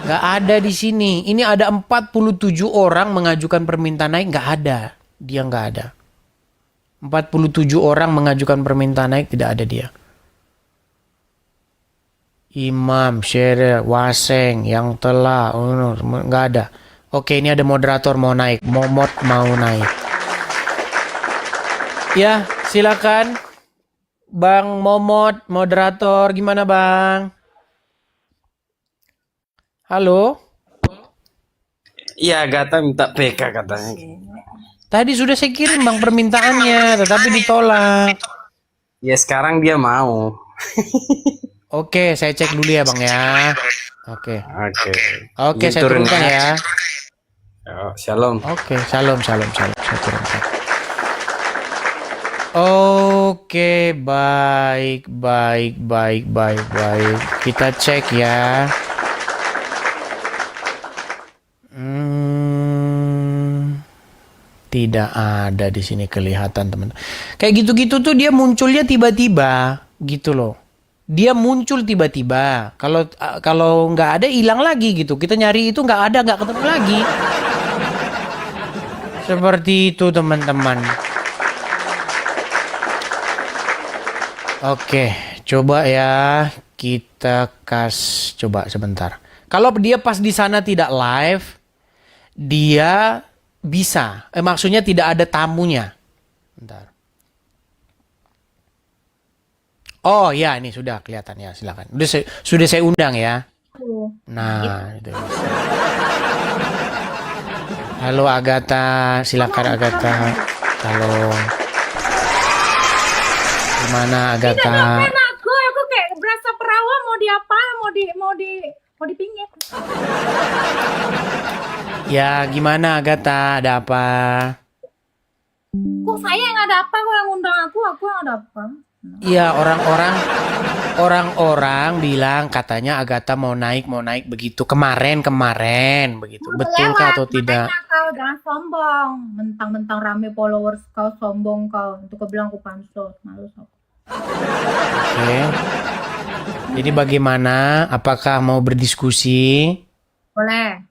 Nggak ada di sini. Ini ada 47 orang mengajukan permintaan naik. Nggak ada. Dia nggak ada. 47 orang mengajukan permintaan naik. Tidak ada dia. Imam, Syekh, Waseng, yang telah. Nggak ada. Oke, ini ada moderator mau naik. Momot mau naik. Ya, silakan. Bang Momot, moderator. Gimana Bang? Halo? Iya, Gata minta PK katanya. Tadi sudah saya kirim Bang permintaannya, tetapi ditolak. Ya sekarang dia mau. Oke, saya cek dulu ya Bang ya. Oke. Oke. Oke, Izin saya turun turunkan ya. Oh, shalom. Oke, salam. Saya turunkan. Oke, baik. Kita cek ya. Tidak ada di sini kelihatan teman. Kayak gitu-gitu tuh dia munculnya tiba-tiba gitu loh. Dia muncul tiba-tiba. Kalau nggak ada hilang lagi gitu. Kita nyari itu nggak ada, nggak ketemu lagi. Seperti itu teman-teman. Oke, coba ya kita coba sebentar. Kalau dia pas di sana tidak live, dia bisa. Maksudnya tidak ada tamunya. Bentar. Oh ya, ini sudah kelihatan ya, silakan. Sudah saya undang ya. Nah, itu bisa. Halo Agatha, silakan Agatha. Halo. Gimana Agatha? Aku kayak berasa perawan mau diapa, mau dipingit. Ya, gimana Agatha? Ada apa? Kok saya yang ada apa? Kok yang undang aku yang ada apa? Iya, orang-orang bilang katanya Agatha mau naik begitu kemarin begitu. Betulkah atau tidak? Makanya kau jangan sombong. Mentang-mentang rame followers kau sombong kau. Untuk kau bilang aku pansos. Males aku. Oke. Jadi bagaimana? Apakah mau berdiskusi? Boleh.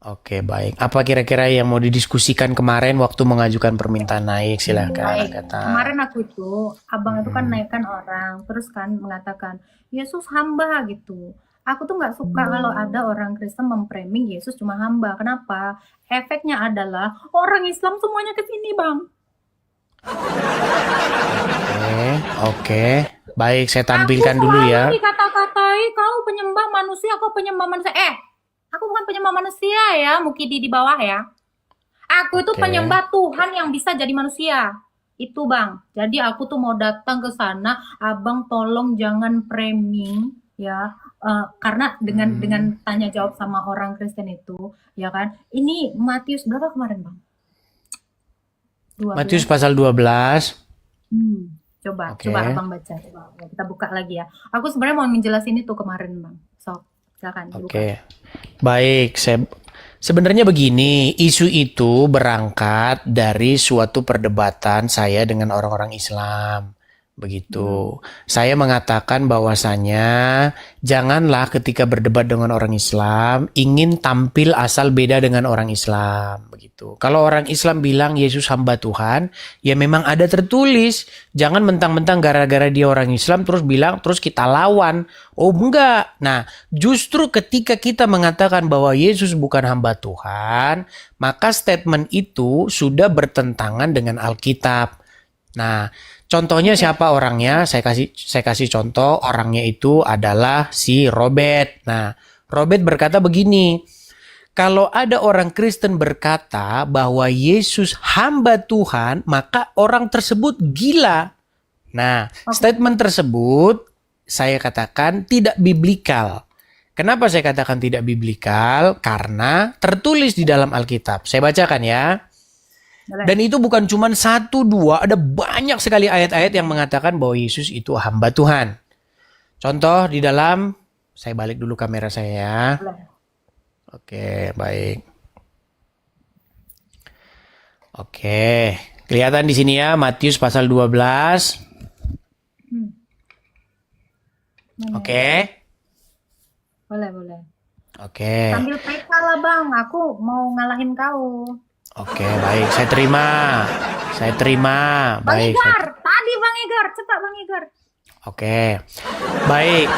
Oke, baik. Apa kira-kira yang mau didiskusikan kemarin waktu mengajukan permintaan naik? Silakan Baik. Agatha. Kemarin aku itu, abang itu kan naikkan orang. Terus kan mengatakan, Yesus hamba gitu. Aku tuh nggak suka kalau ada orang Kristen memframing Yesus cuma hamba. Kenapa? Efeknya adalah orang Islam semuanya ke sini, Bang. Oke. Baik, saya tampilkan dulu ya. Aku dikata-katai kau penyembah manusia, kau penyembah manusia. Aku bukan penyembah manusia ya, Mukidi di bawah ya. Aku itu Oke. penyembah Tuhan yang bisa jadi manusia. Itu Bang. Jadi aku tuh mau datang ke sana, Abang tolong jangan framing ya. Karena dengan tanya jawab sama orang Kristen itu, ya kan. Ini Matius berapa kemarin, Bang? 12. Matius pasal 12. Coba Oke. Abang baca. Coba kita buka lagi ya. Aku sebenarnya mau menjelasin itu kemarin, Bang. So, silakan dibuka. Oke. Baik, sebenarnya begini, isu itu berangkat dari suatu perdebatan saya dengan orang-orang Islam. Begitu. Saya mengatakan bahwasanya janganlah ketika berdebat dengan orang Islam ingin tampil asal beda dengan orang Islam. Begitu. Kalau orang Islam bilang Yesus hamba Tuhan, ya memang ada tertulis. Jangan mentang-mentang gara-gara dia orang Islam terus bilang terus kita lawan. Oh enggak. Nah, justru ketika kita mengatakan bahwa Yesus bukan hamba Tuhan, maka statement itu sudah bertentangan dengan Alkitab. Nah, contohnya siapa orangnya? Saya kasih contoh, orangnya itu adalah si Robert. Nah, Robert berkata begini, kalau ada orang Kristen berkata bahwa Yesus hamba Tuhan, maka orang tersebut gila. Nah, statement tersebut saya katakan tidak biblikal. Kenapa saya katakan tidak biblikal? Karena tertulis di dalam Alkitab. Saya bacakan ya. Dan itu bukan cuma 1, 2, ada banyak sekali ayat-ayat yang mengatakan bahwa Yesus itu hamba Tuhan. Contoh di dalam, saya balik dulu kamera saya ya. Oke, baik. Oke, kelihatan di sini ya, Matius pasal 12. Oke. Boleh. Oke. Sambil PK lah bang, aku mau ngalahin kau. Oke, baik. Saya terima. Saya terima. Bang Baik. Igar, tadi Bang Igar, cepat Bang Igar. Oke. Baik.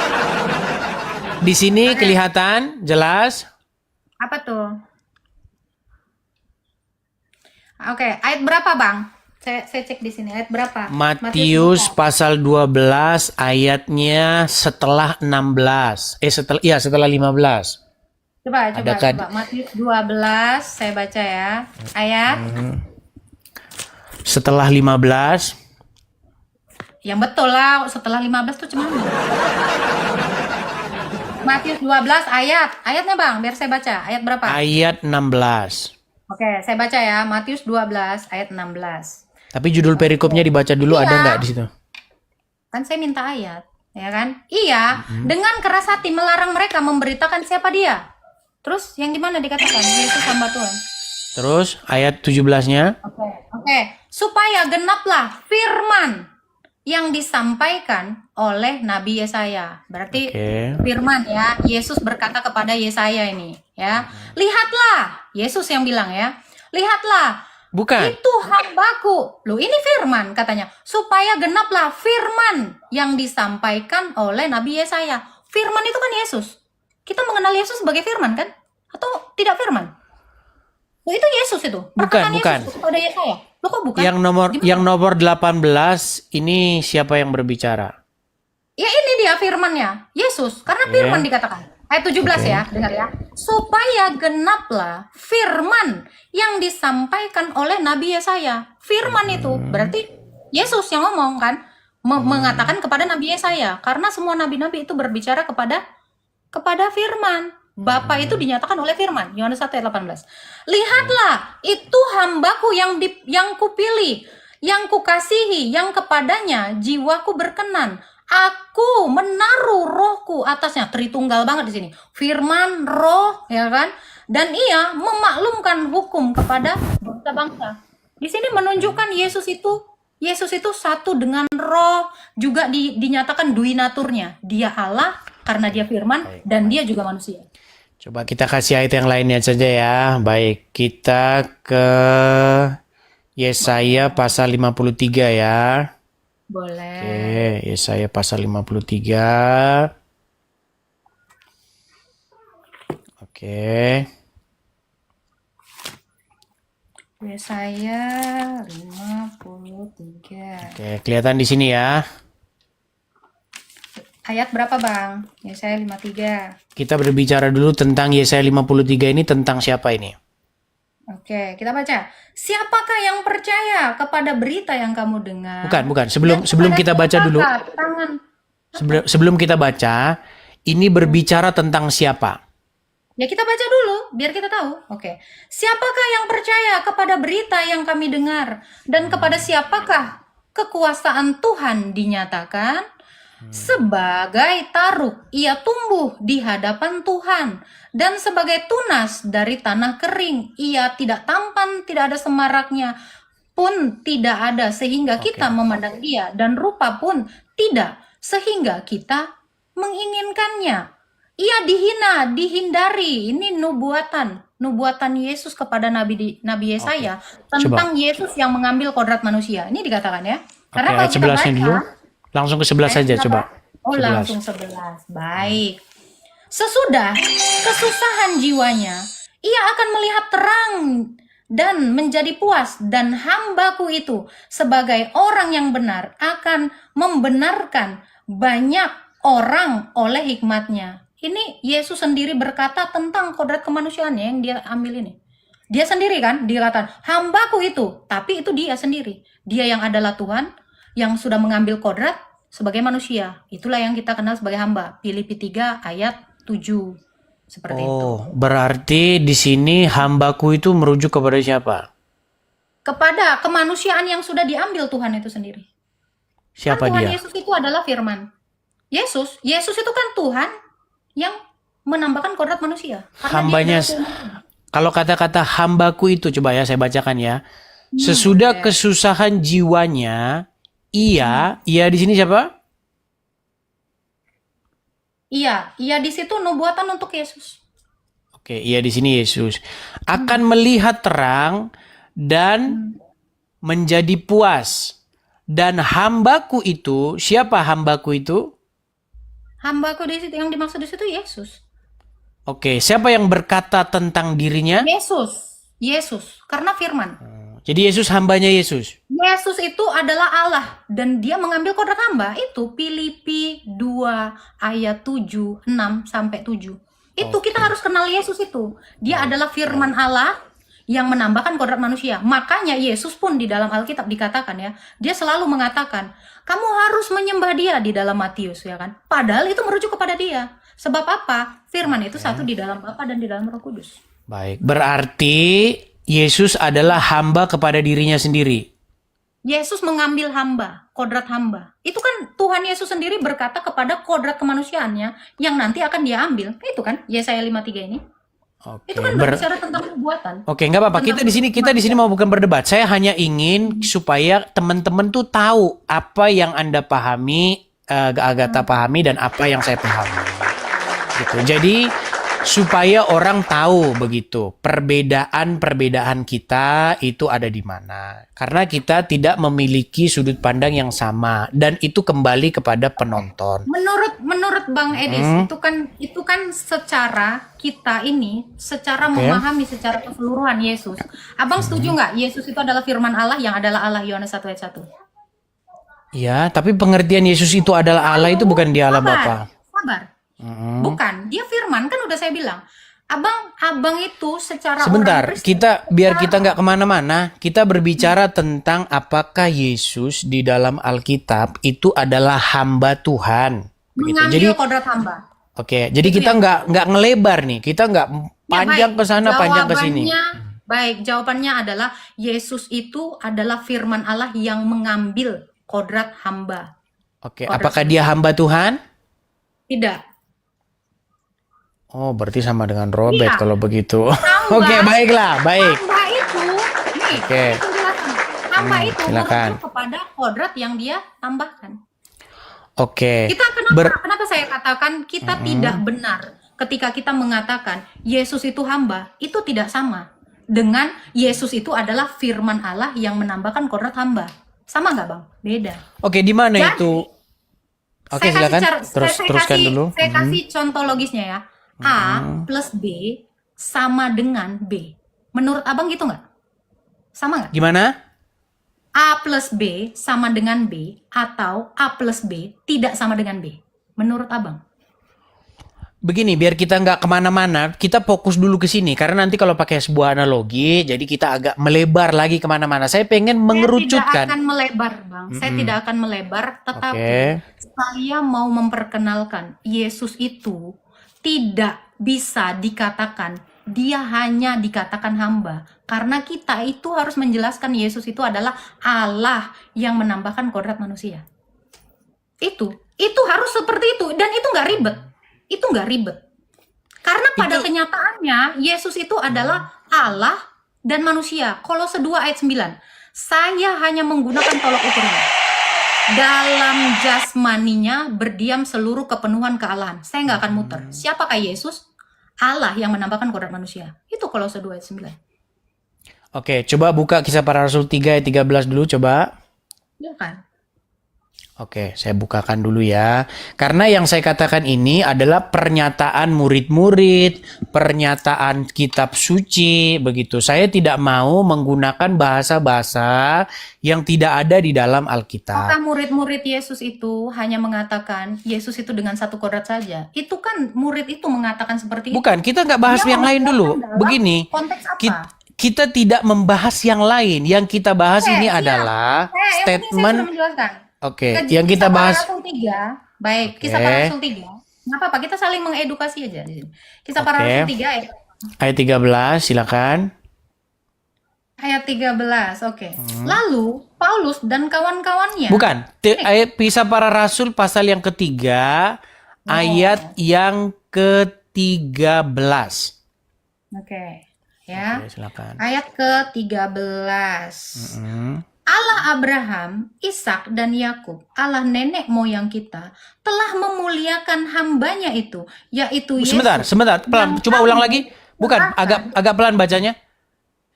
Di sini kelihatan jelas. Apa tuh? Oke, ayat berapa Bang? Saya cek di sini, ayat berapa? Matius berapa? pasal 12 ayatnya setelah 16. Setelah 15. Adakah- Coba. Matius 12, saya baca ya. Ayat Setelah 15. yang betul lah, setelah 15 tuh cuman. Matius 12 ayatnya Bang, biar saya baca. Ayat berapa? Ayat 16. Oke, saya baca ya. Matius 12 ayat 16. Tapi judul perikopnya dibaca dulu, Iya. ada nggak di situ? Kan saya minta ayat, ya kan? Iya, dengan keras hati melarang mereka memberitakan siapa dia. Terus yang gimana dikatakan? Yesus hamba Tuhan. Terus ayat 17-nya. Oke. Supaya genaplah firman yang disampaikan oleh Nabi Yesaya. Berarti Oke. firman ya, Yesus berkata kepada Yesaya ini, ya. Lihatlah, Yesus yang bilang ya. Lihatlah, Bukan. itu hambaku. Loh, ini firman katanya. Supaya genaplah firman yang disampaikan oleh Nabi Yesaya. Firman itu kan Yesus. Kita mengenal Yesus sebagai firman kan? Atau tidak firman? Loh, itu Yesus itu. Perkataan bukan. Yesus kepada Yesaya. Loh, kok bukan? Yang nomor 18 ini siapa yang berbicara? Ya ini dia firmannya. Yesus. Karena firman dikatakan. Ayat 17 ya, dengar ya. Supaya genaplah firman yang disampaikan oleh Nabi Yesaya. Firman itu berarti Yesus yang ngomong kan, mengatakan kepada Nabi Yesaya. Karena semua nabi-nabi itu berbicara kepada firman. Bapa itu dinyatakan oleh firman. Yohanes 1 ayat 18. Lihatlah, itu hambaku yang kupilih, yang kukasihi, yang kepadanya jiwaku berkenan. Aku menaruh rohku atasnya. Tritunggal banget di sini. Firman, roh, ya kan? Dan ia memaklumkan hukum kepada bangsa-bangsa. Di sini menunjukkan Yesus itu satu dengan roh, juga dinyatakan duinaturnya. Dia Allah karena dia firman dan dia juga manusia. Coba kita kasih ayat yang lainnya saja ya. Baik, kita ke Yesaya pasal 53 ya. Boleh. Oke, Yesaya pasal 53. Oke. Yesaya 53. Oke, kelihatan di sini ya. Ayat berapa Bang? Yesaya 53. Kita berbicara dulu tentang Yesaya 53 ini tentang siapa ini? Oke, kita baca. Siapakah yang percaya kepada berita yang kamu dengar? Bukan. Sebelum kita baca dulu. Sebelum kita baca, ini berbicara tentang siapa? Ya kita baca dulu, biar kita tahu. Oke. Siapakah yang percaya kepada berita yang kami dengar? Dan kepada siapakah kekuasaan Tuhan dinyatakan? Sebagai taruk, ia tumbuh di hadapan Tuhan. Dan sebagai tunas dari tanah kering, ia tidak tampan, tidak ada semaraknya pun tidak ada sehingga kita memandang dia. Dan rupa pun tidak sehingga kita menginginkannya. Ia dihina, dihindari. Ini nubuatan Yesus kepada Nabi Yesaya tentang Yesus yang mengambil kodrat manusia. Ini dikatakan ya. Karena ayat 11-nya dulu. Langsung ke 11 saja coba. Oh, 11. langsung 11. Baik. Sesudah kesusahan jiwanya, ia akan melihat terang dan menjadi puas, dan hambaku itu sebagai orang yang benar akan membenarkan banyak orang oleh hikmatnya. Ini Yesus sendiri berkata tentang kodrat kemanusiaannya yang dia ambil ini. Dia sendiri kan, dia katakan, hambaku itu, tapi itu dia sendiri. Dia yang adalah Tuhan, yang sudah mengambil kodrat sebagai manusia. Itulah yang kita kenal sebagai hamba. Filipi 3 ayat 7. Seperti itu. Oh, berarti di sini hambaku itu merujuk kepada siapa? Kepada kemanusiaan yang sudah diambil Tuhan itu sendiri. Siapa Kan Tuhan dia? Yesus itu adalah firman. Yesus itu kan Tuhan yang menambahkan kodrat manusia. Karena Hambanya, dia adalah Tuhan. kalau kata-kata hambaku itu, coba ya saya bacakan ya. Sesudah kesusahan jiwanya, ia di sini siapa? Iya di situ nubuatan untuk Yesus. Oke, iya di sini Yesus akan melihat terang dan menjadi puas. Dan hambaku itu, siapa hambaku itu? Hambaku di situ yang dimaksud di situ Yesus. Oke, siapa yang berkata tentang dirinya? Yesus, karena firman. Jadi Yesus hambanya Yesus. Yesus itu adalah Allah dan dia mengambil kodrat hamba. Itu Filipi 2 ayat 7, 6 sampai 7. Itu kita harus kenal Yesus itu. Dia adalah firman Allah yang menambahkan kodrat manusia. Makanya Yesus pun di dalam Alkitab dikatakan ya, dia selalu mengatakan, kamu harus menyembah dia di dalam Matius ya kan. Padahal itu merujuk kepada dia. Sebab apa? Firman itu satu di dalam Bapa dan di dalam Roh Kudus. Baik, berarti Yesus adalah hamba kepada dirinya sendiri. Yesus mengambil hamba, kodrat hamba. Itu kan Tuhan Yesus sendiri berkata kepada kodrat kemanusiaannya yang nanti akan dia ambil. Itu kan Yesaya 53 ini. Oke, Itu kan berbicara tentang nubuatan. Oke, nggak apa-apa. Kita di sini mau bukan berdebat. Saya hanya ingin supaya teman-teman tuh tahu apa yang Anda pahami, Agatha pahami dan apa yang saya pahami. Gitu. Jadi supaya orang tahu begitu perbedaan kita itu ada di mana. Karena kita tidak memiliki sudut pandang yang sama dan itu kembali kepada penonton. Menurut Bang Edis, itu kan secara kita ini secara memahami secara keseluruhan Yesus. Abang setuju nggak Yesus itu adalah firman Allah yang adalah Allah, Yohanes 1 ayat 1? Ya, tapi pengertian Yesus itu adalah Allah itu bukan dia Allah Bapa. Sabar. Bukan, dia firman, kan udah saya bilang. Abang itu secara Sebentar, orang Kristen, biar kita nggak kemana-mana, kita berbicara tentang apakah Yesus di dalam Alkitab itu adalah hamba Tuhan. Begitu. mengambil Jadi, kodrat hamba. oke, jadi kita nggak ngelebar nih, kita nggak panjang ke sana, panjang ke sini. Baik, jawabannya adalah Yesus itu adalah firman Allah yang mengambil kodrat hamba. Oke, apakah dia hamba Tuhan? Tidak. Oh, berarti sama dengan Robert Iya. kalau begitu. Hamba- Oke, baiklah, baik. Hamba itu, nih, Oke. itu penjelasan. Hamba itu silakan. merujuk kepada kodrat yang dia tambahkan. Oke. Kita kenapa saya katakan kita tidak benar ketika kita mengatakan Yesus itu hamba, itu tidak sama dengan Yesus itu adalah firman Allah yang menambahkan kodrat hamba. Sama nggak Bang? Beda. Oke, di mana Jadi, itu? Oke, Saya silakan. kasih Teruskan dulu. Saya kasih contoh logisnya ya. A plus B sama dengan B. Menurut Abang gitu nggak? Sama nggak? Gimana? A plus B sama dengan B atau A plus B tidak sama dengan B? Menurut Abang? Begini, biar kita nggak kemana-mana, kita fokus dulu ke sini. Karena nanti kalau pakai sebuah analogi, jadi kita agak melebar lagi kemana-mana. Saya pengen Saya tidak mengerucutkan. akan melebar, Bang. Saya tidak akan melebar, tetapi Oke. saya mau memperkenalkan Yesus itu tidak bisa dikatakan, dia hanya dikatakan hamba. Karena kita itu harus menjelaskan Yesus itu adalah Allah yang menambahkan kodrat manusia. Itu harus seperti itu dan itu nggak ribet. Itu nggak ribet. Karena pada kenyataannya Yesus itu adalah Allah dan manusia. Kolose 2 ayat 9. Saya hanya menggunakan tolok ukurnya. Dalam jasmaninya berdiam seluruh kepenuhan kealahan. Saya nggak akan muter. Siapakah Yesus? Allah yang menambahkan kodrat manusia. Itu Kolose 2 ayat 9. Oke, coba buka Kisah Para Rasul 3 ayat 13 dulu, coba. Iya kan? Oke, saya bukakan dulu ya. Karena yang saya katakan ini adalah pernyataan murid-murid, pernyataan kitab suci, begitu. Saya tidak mau menggunakan bahasa-bahasa yang tidak ada di dalam Alkitab. Apakah murid-murid Yesus itu hanya mengatakan Yesus itu dengan satu kodrat saja? Itu kan murid itu mengatakan seperti itu. Bukan, kita nggak bahas Dia yang lain dulu. mengatakan dalam Begini, konteks apa? kita tidak membahas yang lain. Yang kita bahas ini Iya. adalah Yang penting saya statement. sudah menjelaskan. Oke, Kisah yang kita Para bahas. Rasul 3, baik, Oke. Kisah Para Rasul 3. Nggak apa-apa, kita saling mengedukasi aja di sini. Kisah Para Oke. Rasul 3 Ayat 13, silakan. ayat 13. Oke. Lalu Paulus dan kawan-kawannya. Bukan, ayat Kisah Para Rasul pasal yang ketiga, ayat yang ke-13. Oke. Ya. Oke, silakan. Ayat ke-13. Allah Abraham, Ishak dan Yakub, Allah nenek moyang kita, telah memuliakan hambanya itu, yaitu Yesus. Sebentar, pelan. Coba ulang lagi. Bukan, Silahkan. agak pelan bacanya.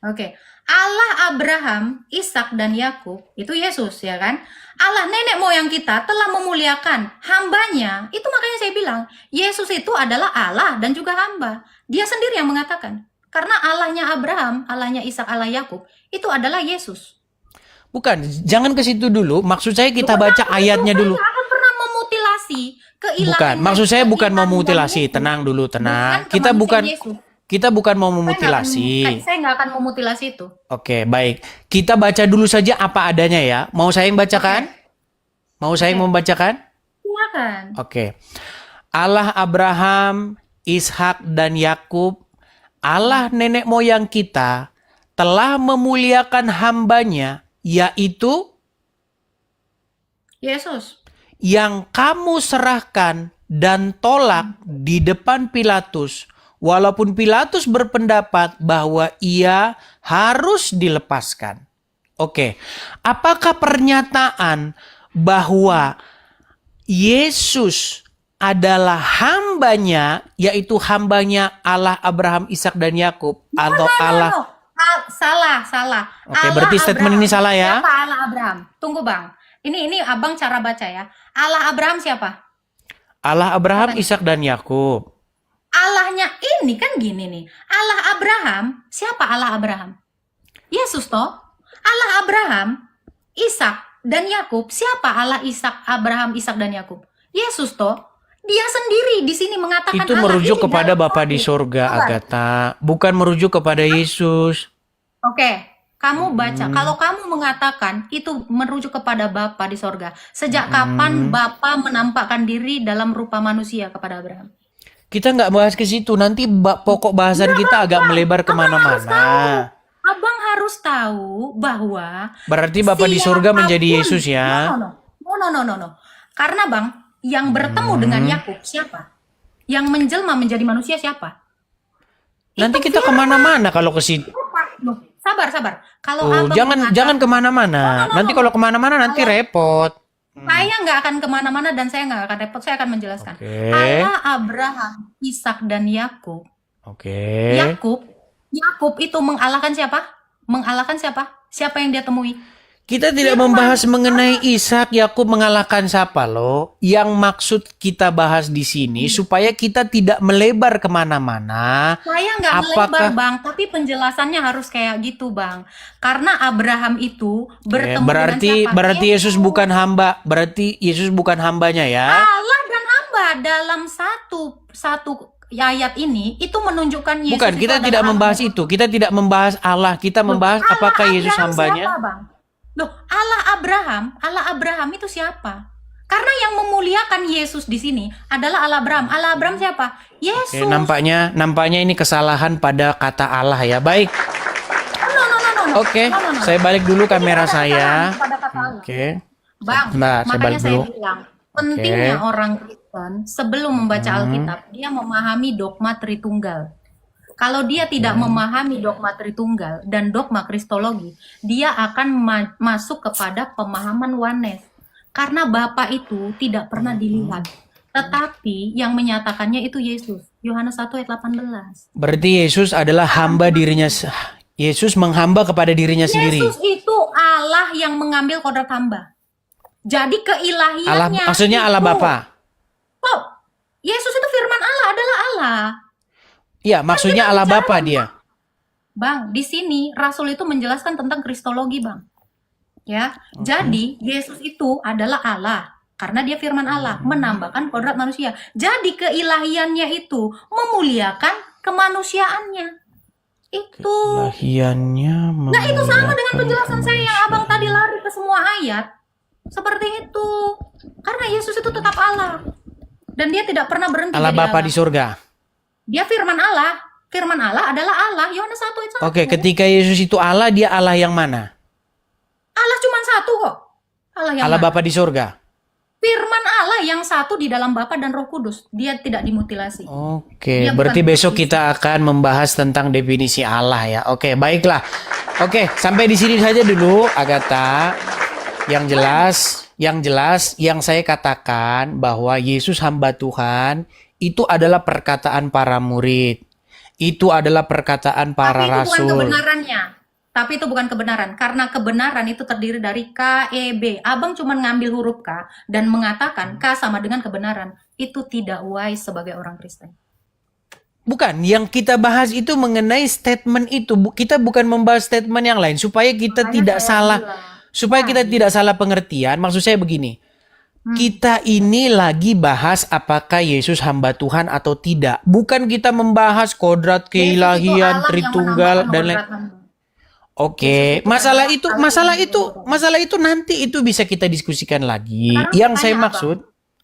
Oke. Allah Abraham, Ishak dan Yakub itu Yesus ya kan? Allah nenek moyang kita telah memuliakan hambanya. Itu makanya saya bilang Yesus itu adalah Allah dan juga hamba. Dia sendiri yang mengatakan. Karena Allahnya Abraham, Allahnya Ishak, Allah Yakub itu adalah Yesus. Bukan, jangan ke situ dulu. Maksud saya kita Bukan baca aku, ayatnya saya dulu. nggak akan pernah memutilasi keilahian. Bukan, maksud saya bukan keilahian memutilasi. Yesus. Tenang dulu, tenang. Bukan Kita kemanusiaan bukan Yesus. kita bukan mau memutilasi. Saya nggak akan memutilasi itu. Oke, baik. Kita baca dulu saja apa adanya ya. Mau saya yang bacakan? Mau saya yang membacakan? Silakan. Oke. Allah Abraham, Ishak dan Yakub, Allah nenek moyang kita telah memuliakan hambanya, yaitu Yesus. yang kamu serahkan dan tolak di depan Pilatus, walaupun Pilatus berpendapat bahwa ia harus dilepaskan. Oke, apakah pernyataan bahwa Yesus adalah hambanya, yaitu hambanya Allah Abraham, Ishak dan Yakub, atau Allah? No. Salah. Oke, berarti statement ini salah ya? Siapa Allah Abraham? Tunggu bang. Ini abang cara baca ya. Allah Abraham siapa? Allah Abraham, Ishak dan Yakub. Allahnya ini kan gini nih. Allah Abraham, siapa Allah Abraham? Yesus toh. Allah Abraham, Ishak dan Yakub, siapa Allah Ishak, Abraham, Ishak dan Yakub? Yesus toh. Dia sendiri di sini mengatakan Itu Allah merujuk ini kepada dalam Bapa di Taurat. sorga, Sabar. Agatha. Bukan merujuk kepada Yesus. Oke, kamu baca. Kalau kamu mengatakan itu merujuk kepada Bapa di sorga, sejak kapan Bapa menampakkan diri dalam rupa manusia kepada Abraham? Kita nggak bahas ke situ. Nanti pokok bahasan kita agak melebar kemana-mana. Abang harus tahu bahwa Berarti Bapa di sorga menjadi siapapun- Yesus ya. No. Karena bang, yang bertemu dengan Yakub siapa? Yang menjelma menjadi manusia siapa? Nanti kita kemana-mana kalau ke situ. Loh, sabar. Kalau Oh, abang jangan mengatakan- jangan kemana-mana. Nanti kalau kemana-mana nanti repot. Saya nggak akan kemana-mana dan saya nggak akan repot. Saya akan menjelaskan. Oke. Allah Abraham, Ishak dan Yakub. Oke. Yakub itu mengalahkan siapa? Mengalahkan siapa? Siapa yang dia temui? Kita tidak membahas mengenai Ishak, Yakub mengalahkan siapa loh. Yang maksud kita bahas di sini supaya kita tidak melebar kemana-mana. Saya nggak melebar bang, tapi penjelasannya harus kayak gitu bang. Karena Abraham itu bertemu Berarti dengan siapa? berarti Yesus bukan hamba. Berarti Yesus bukan hambanya ya. Allah dan hamba dalam satu ayat ini itu menunjukkan Yesus. Bukan, itu kita adalah tidak Allah. membahas itu. Kita tidak membahas Allah. Kita membahas Allah apakah Yesus Abraham hambanya. Siapa, bang? Loh, Allah Abraham itu siapa? Karena yang memuliakan Yesus di sini adalah Allah Abraham. Allah Abraham siapa? Yesus. Oke, nampaknya ini kesalahan pada kata Allah ya. Baik. No. Oke, No. saya balik dulu kamera Tidak ada saya. kesalahan pada kata Allah. Oke. Bang, Sebentar, saya makanya balik saya dulu. bilang pentingnya orang Kristen sebelum membaca Alkitab, dia memahami dogma Tritunggal. Kalau dia tidak memahami dogma Tritunggal dan dogma Kristologi, dia akan masuk kepada pemahaman oneness. Karena Bapa itu tidak pernah dilihat, tetapi yang menyatakannya itu Yesus. Yohanes 1 ayat 18. Berarti Yesus adalah hamba dirinya. Yesus menghamba kepada dirinya sendiri. Yesus itu Allah yang mengambil kodrat hamba. Jadi Allah, keilahiannya maksudnya Allah itu- Bapa. Oh, Yesus itu firman Allah, adalah Allah. Iya, maksudnya Allah Bapa dia. Bang, di sini Rasul itu menjelaskan tentang kristologi, Bang. Ya, jadi Yesus itu adalah Allah karena dia firman Allah, menambahkan kodrat manusia. Jadi keilahiannya itu memuliakan kemanusiaannya. Itu. Kelahiannya. Nah, itu sama dengan penjelasan saya yang Abang tadi lari ke semua ayat. Seperti itu. Karena Yesus itu tetap Allah. Dan dia tidak pernah berhenti Allah jadi Bapa Allah. di surga. Dia firman Allah. Firman Allah adalah Allah. Yohanes 1 ayat 1. Oke, ketika Yesus itu Allah, dia Allah yang mana? Allah cuma satu kok. Allah yang Allah mana? Bapa di surga. Firman Allah yang satu di dalam Bapa dan Roh Kudus. Dia tidak dimutilasi. Oke, Dia berarti bukan besok definisi. kita akan membahas tentang definisi Allah ya. Oke, baiklah. Oke, sampai di sini saja dulu, Agatha. Yang jelas, yang saya katakan bahwa Yesus hamba Tuhan itu adalah perkataan para murid. Itu adalah perkataan para Tapi itu bukan rasul. kebenarannya. Tapi itu bukan kebenaran. Karena kebenaran itu terdiri dari KEB. Abang cuma ngambil huruf K dan mengatakan K sama dengan kebenaran. Itu tidak wise sebagai orang Kristen. Bukan, yang kita bahas itu mengenai statement itu. Kita bukan membahas statement yang lain supaya kita Makanya tidak saya salah. bilang. Supaya kita tidak salah pengertian. Maksud saya begini. Kita ini lagi bahas apakah Yesus hamba Tuhan atau tidak. Bukan kita membahas kodrat Yesus itu keilahian, Allah yang Tritunggal menambahkan dan lain. kodrat hamba. Oke, Yesus itu masalah adalah itu, Allah masalah yang itu, menambahkan. masalah itu nanti itu bisa kita diskusikan lagi. Sekarang Yang saya pertanyaan, maksud,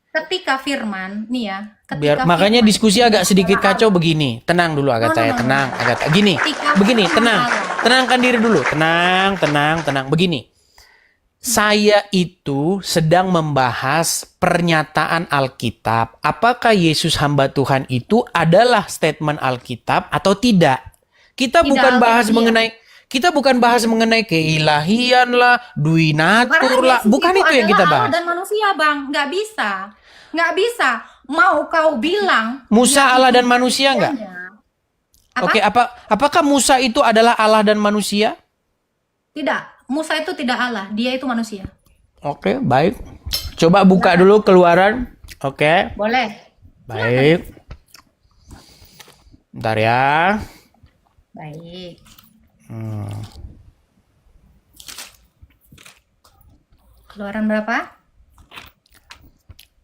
Ketika firman, nih ya, biar ketika makanya firman diskusi itu agak sedikit adalah kacau Allah. begini. Tenang dulu Agatha ya, No. tenang Agatha. Gini, Ketika begini, firman tenang. Allah. Tenangkan diri dulu. Tenang. Begini. Saya itu sedang membahas pernyataan Alkitab. Apakah Yesus hamba Tuhan itu adalah statement Alkitab atau tidak? Kita Tidak, bukan bahas iya. mengenai keilahian lah, duinatur Karena lah. Yesus Bukan itu yang kita adalah bahas. Allah dan manusia, Bang. Nggak bisa. Mau kau bilang Musa dia Allah itu dan manusia nggak? manusianya. Apa? Oke, apakah Musa itu adalah Allah dan manusia? Tidak. Musa itu tidak Allah, dia itu manusia. Oke, baik. Coba buka dulu Keluaran. Oke, Boleh. baik. Bentar ya. Baik. Keluaran berapa?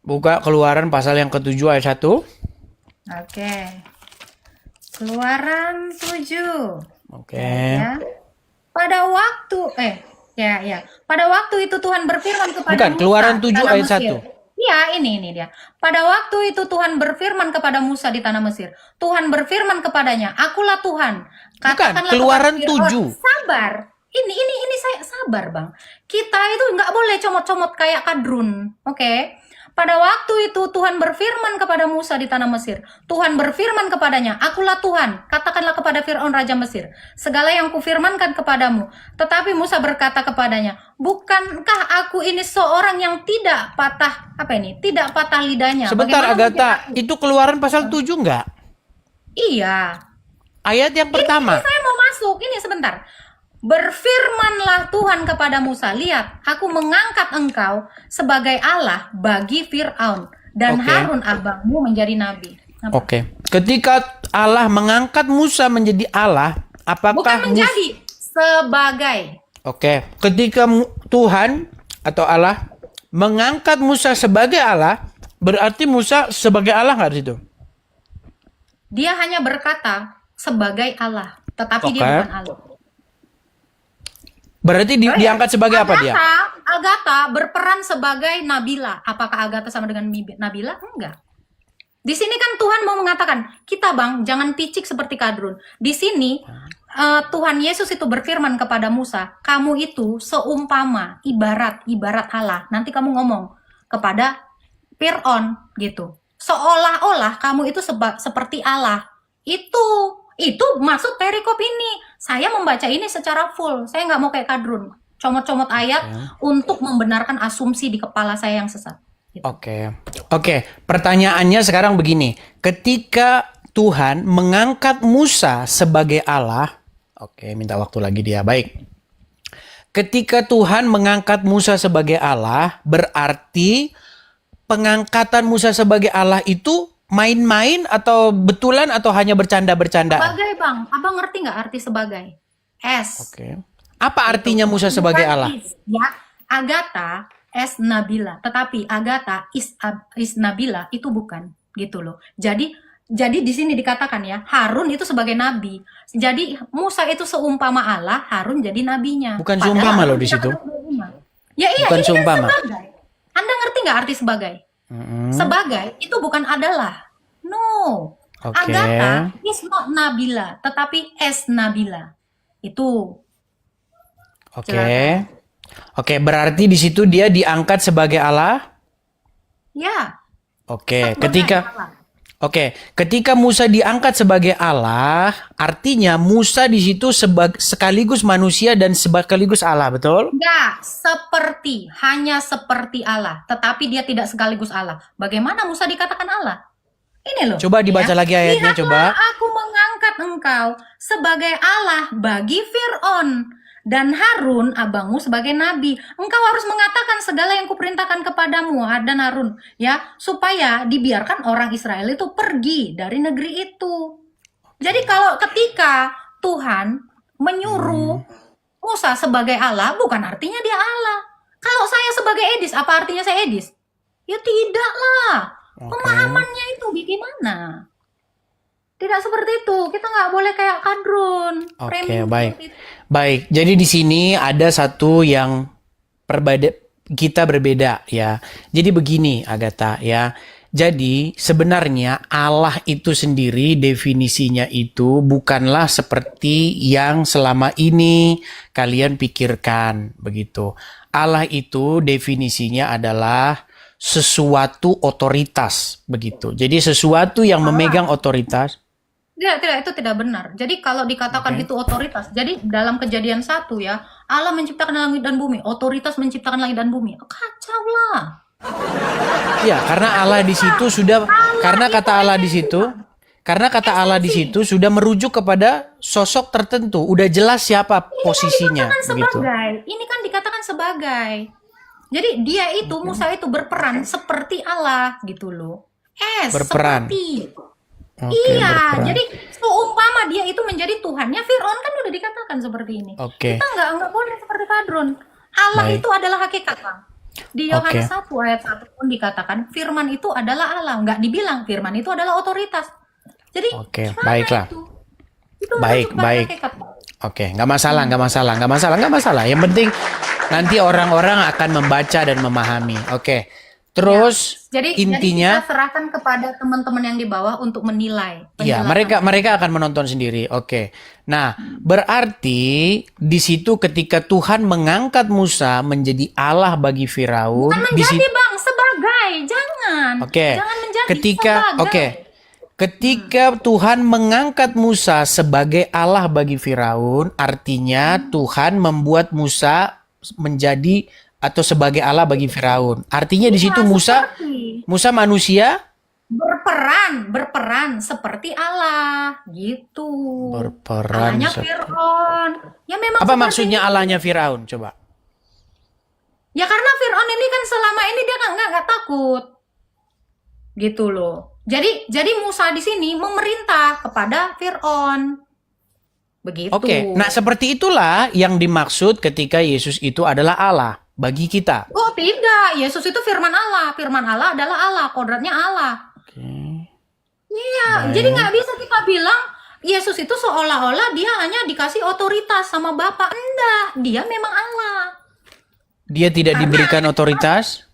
Buka Keluaran pasal yang ke-7 ayat 1. Oke. Keluaran 7. Oke. Ya. Pada waktu Pada waktu itu Tuhan berfirman kepada Bukan, Musa Keluaran di 7 tanah ayat Mesir. 1. Iya, ini dia. Pada waktu itu Tuhan berfirman kepada Musa di tanah Mesir. Tuhan berfirman kepadanya, "Akulah Tuhan." Katakanlah Keluaran kepada 7. Firaun, sabar. Ini saya sabar, Bang. Kita itu nggak boleh comot-comot kayak kadrun. Oke? Pada waktu itu Tuhan berfirman kepada Musa di tanah Mesir. Tuhan berfirman kepadanya, "Akulah Tuhan, katakanlah kepada Firaun raja Mesir, segala yang kufirmankan kepadamu." Tetapi Musa berkata kepadanya, "Bukankah aku ini seorang yang tidak patah tidak patah lidahnya?" Sebentar Bagaimana Agatha, mungkin aku? itu Keluaran pasal 7 enggak? Iya. Ayat yang pertama. Saya mau masuk, ini sebentar. Berfirmanlah Tuhan kepada Musa, "Lihat, aku mengangkat engkau sebagai Allah bagi Firaun dan Oke. Harun abangmu menjadi nabi." Apa? Oke. Ketika Allah mengangkat Musa menjadi Allah, apakah Bukan menjadi, sebagai. Oke, ketika Tuhan atau Allah mengangkat Musa sebagai Allah, berarti Musa sebagai Allah nggak di situ? Dia hanya berkata sebagai Allah, tetapi dia Oke. bukan Allah. Berarti diangkat sebagai apa dia? Agatha berperan sebagai Nabila. Apakah Agatha sama dengan Nabila? Enggak. Di sini kan Tuhan mau mengatakan, kita Bang, jangan picik seperti kadrun. Di sini Tuhan Yesus itu berfirman kepada Musa, "Kamu itu seumpama ibarat Allah." Nanti kamu ngomong kepada Firaun gitu. Seolah-olah kamu itu seperti Allah. Itu maksud perikop ini. Saya membaca ini secara full. Saya nggak mau kayak kadrun. Comot-comot ayat untuk membenarkan asumsi di kepala saya yang sesat. Gitu. Oke. Pertanyaannya sekarang begini. Ketika Tuhan mengangkat Musa sebagai Allah, minta waktu lagi dia. Baik. Ketika Tuhan mengangkat Musa sebagai Allah, berarti pengangkatan Musa sebagai Allah itu main-main atau betulan atau hanya bercanda-bercanda? Sebagai Bang, Abang ngerti nggak arti sebagai? Oke. Apa artinya Musa sebagai Bukan Allah? Ya, Agatha es Nabila, tetapi Agatha is Nabila itu bukan gitu loh. Jadi di sini dikatakan ya, Harun itu sebagai nabi. Jadi Musa itu seumpama Allah, Harun jadi nabinya. Bukan Padahal seumpama loh Harun di situ. Ya iya, Bukan ini seumpama. kan sebagai. Anda ngerti nggak arti sebagai? Sebagai itu bukan adalah. No. Oke. Agatha is not Nabila, tetapi es Nabila. Itu. Oke, berarti di situ dia diangkat sebagai Allah. Ya. Oke, sebagai Allah. ketika Musa diangkat sebagai Allah, artinya Musa di situ sekaligus manusia dan sekaligus Allah, betul? Enggak, hanya seperti Allah, tetapi dia tidak sekaligus Allah. Bagaimana Musa dikatakan Allah? Ini loh. Coba dibaca lagi ayatnya, Lihatlah, coba. aku mengangkat mengangkat engkau sebagai Allah bagi Fir'aun dan Harun abangmu sebagai nabi. Engkau harus mengatakan segala yang kuperintahkan kepadamu dan Harun, ya, supaya dibiarkan orang Israel itu pergi dari negeri itu. Jadi kalau ketika Tuhan menyuruh Musa sebagai Allah, bukan artinya dia Allah. Kalau saya sebagai Edis, apa artinya saya Edis? Ya tidaklah. Pemahamannya itu gimana? Tidak seperti itu. Kita nggak boleh kayak kadrun. Oke, baik. Baik, jadi di sini ada satu yang kita berbeda ya. Jadi begini Agatha ya. Jadi sebenarnya Allah itu sendiri definisinya itu bukanlah seperti yang selama ini kalian pikirkan begitu. Allah itu definisinya adalah sesuatu otoritas begitu. Jadi sesuatu yang memegang otoritas. Tidak, itu tidak benar. Jadi kalau dikatakan itu otoritas, jadi dalam Kejadian 1 ya, Allah menciptakan langit dan bumi, otoritas menciptakan langit dan bumi. Kacau lah. Ya, karena Allah di situ sudah karena kata Allah di situ sudah merujuk kepada sosok tertentu, udah jelas siapa posisinya begitu. Ini kan dikatakan sebagai. Jadi dia itu Musa itu berperan seperti Allah gitu loh. Berperan. Seperti. Oke, berperan. Jadi seumpama dia itu menjadi Tuhannya, Fir'aun kan udah dikatakan seperti ini. Oke. Kita nggak boleh seperti kadrun. Allah Baik. itu adalah hakikat, Bang. Di Yohanes 1 ayat 1 pun dikatakan firman itu adalah Allah, nggak dibilang firman itu adalah otoritas. Jadi Oke, gimana baiklah. Itu Baik, merujuk pada baik. hakikat. Oke, nggak masalah. Yang penting nanti orang-orang akan membaca dan memahami. Oke. Terus Jadi intinya kita serahkan kepada teman-teman yang di bawah untuk menilai. ya, mereka akan menonton sendiri. Oke. Nah, berarti di situ ketika Tuhan mengangkat Musa menjadi Allah bagi Firaun, Bukan di menjadi situ Bang, sebagai. Jangan. Oke. Jangan menjadi Ketika sebagai. ketika Tuhan mengangkat Musa sebagai Allah bagi Firaun, artinya Tuhan membuat Musa menjadi atau sebagai Allah bagi Firaun. Artinya di situ Musa manusia berperan seperti Allah gitu. berperan. Allahnya Fir'aun. Ya memang Apa seperti maksudnya Allahnya Firaun? Coba. Ya karena Fir'aun ini kan selama ini dia nggak takut, gitu loh. Jadi Musa di sini memerintah kepada Fir'aun, begitu. Oke, nah seperti itulah yang dimaksud ketika Yesus itu adalah Allah bagi kita. Oh tidak, Yesus itu firman Allah. Firman Allah adalah Allah, kodratnya Allah. Oke. Iya, jadi nggak bisa kita bilang Yesus itu seolah-olah dia hanya dikasih otoritas sama Bapa. Enggak, dia memang Allah. Dia tidak diberikan otoritas.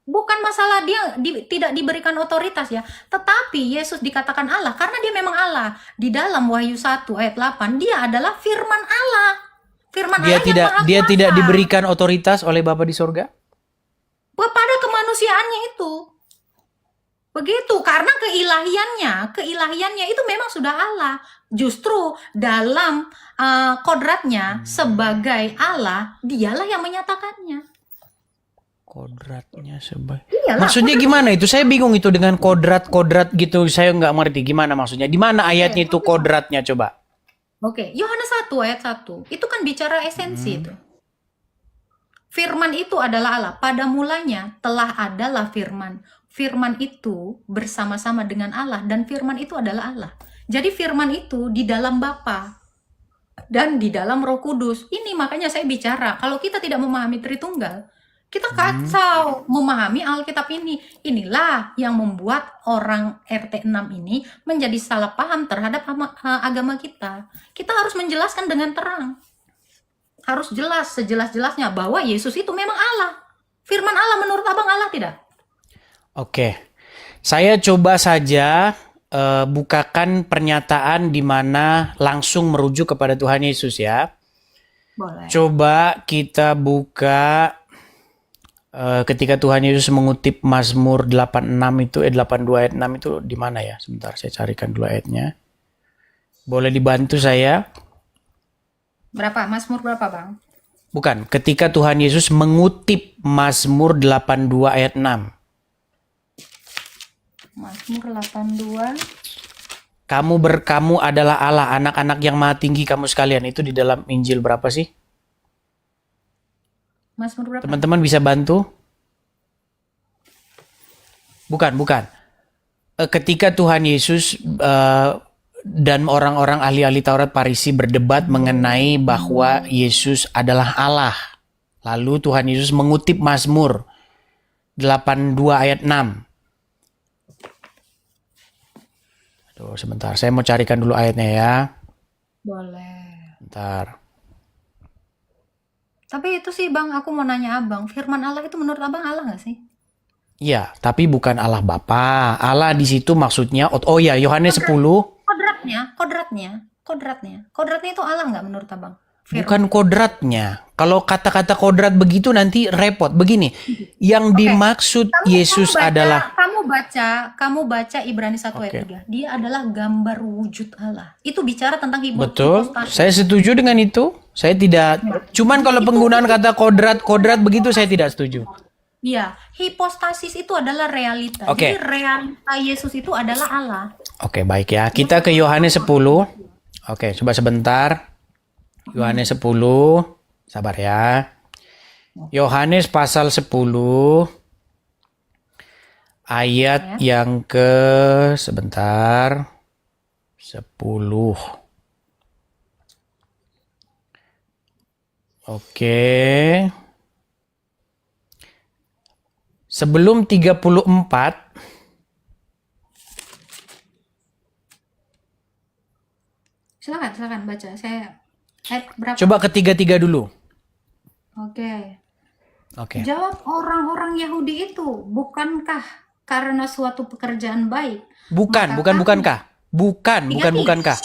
Bukan masalah dia tidak diberikan otoritas ya, tetapi Yesus dikatakan Allah karena dia memang Allah. Di dalam Wahyu 1 ayat 8 dia adalah firman Allah. Firman Allah yang Maha Dia Kuasa. tidak diberikan otoritas oleh Bapa di sorga. Kepada kemanusiaannya itu. Begitu, karena keilahiannya itu memang sudah Allah. Justru dalam kodratnya sebagai Allah, dialah yang menyatakannya. Kodratnya sebagai. Iyalah, Maksudnya gimana itu? Saya bingung itu dengan kodrat gitu. Saya nggak mengerti gimana maksudnya. Di mana ayatnya itu kodratnya coba? Oke, Yohanes 1 ayat 1. Itu kan bicara esensi itu. Firman itu adalah Allah. Pada mulanya telah adalah firman. Firman itu bersama-sama dengan Allah dan firman itu adalah Allah. Jadi firman itu di dalam Bapa dan di dalam Roh Kudus. Ini makanya saya bicara, kalau kita tidak memahami Tritunggal, kita kacau memahami Alkitab ini. Inilah yang membuat orang RT 6 ini menjadi salah paham terhadap agama kita. Kita harus menjelaskan dengan terang. Harus jelas, sejelas-jelasnya bahwa Yesus itu memang Allah. Firman Allah menurut Abang Allah tidak? Oke. Saya coba saja bukakan pernyataan di mana langsung merujuk kepada Tuhan Yesus ya. Boleh. Coba kita buka ketika Tuhan Yesus mengutip Mazmur 86 itu 82 ayat 6 itu di mana ya? Sebentar saya carikan dulu ayatnya. Boleh dibantu saya? Berapa? Mazmur berapa, Bang? Bukan, ketika Tuhan Yesus mengutip Mazmur 82 ayat 6. Mazmur 82. kamu adalah Allah, anak-anak yang maha tinggi kamu sekalian. Itu di dalam Injil berapa sih? Mazmur berapa? Teman-teman bisa bantu? Bukan. Ketika Tuhan Yesus dan orang-orang ahli-ahli Taurat Farisi berdebat mengenai bahwa Yesus adalah Allah. Lalu Tuhan Yesus mengutip Mazmur 82 ayat 6. Aduh, sebentar, saya mau carikan dulu ayatnya ya. Boleh. Bentar. Tapi itu sih Bang, aku mau nanya Abang, firman Allah itu menurut Abang Allah nggak sih? Iya, tapi bukan Allah Bapa. Allah di situ maksudnya, oh ya, Yohanes 10. Kodratnya itu Allah nggak menurut Abang? Firman. Bukan kodratnya. Kalau kata-kata kodrat begitu nanti repot. Begini, yang dimaksud Yesus adalah... Kamu baca Ibrani 1 ayat 3. Dia adalah gambar wujud Allah. Itu bicara tentang Betul, hipostasi. saya setuju dengan itu. Saya tidak... Cuman kalau penggunaan kata kodrat begitu saya tidak setuju. Iya, hipostasis itu adalah realita. Oke. Jadi realita Yesus itu adalah Allah. Oke, baik ya. Kita ke Yohanes 10. Oke, coba sebentar. Yohanes 10. Sabar ya. Yohanes pasal 10. Ayat yang ke... Sebentar. 10. Oke. Sebelum 34. Silakan baca. Saya berapa? Coba ke 33 dulu. Oke. Jawab orang-orang Yahudi itu, bukankah karena suatu pekerjaan baik? Bukankah? Bukankah?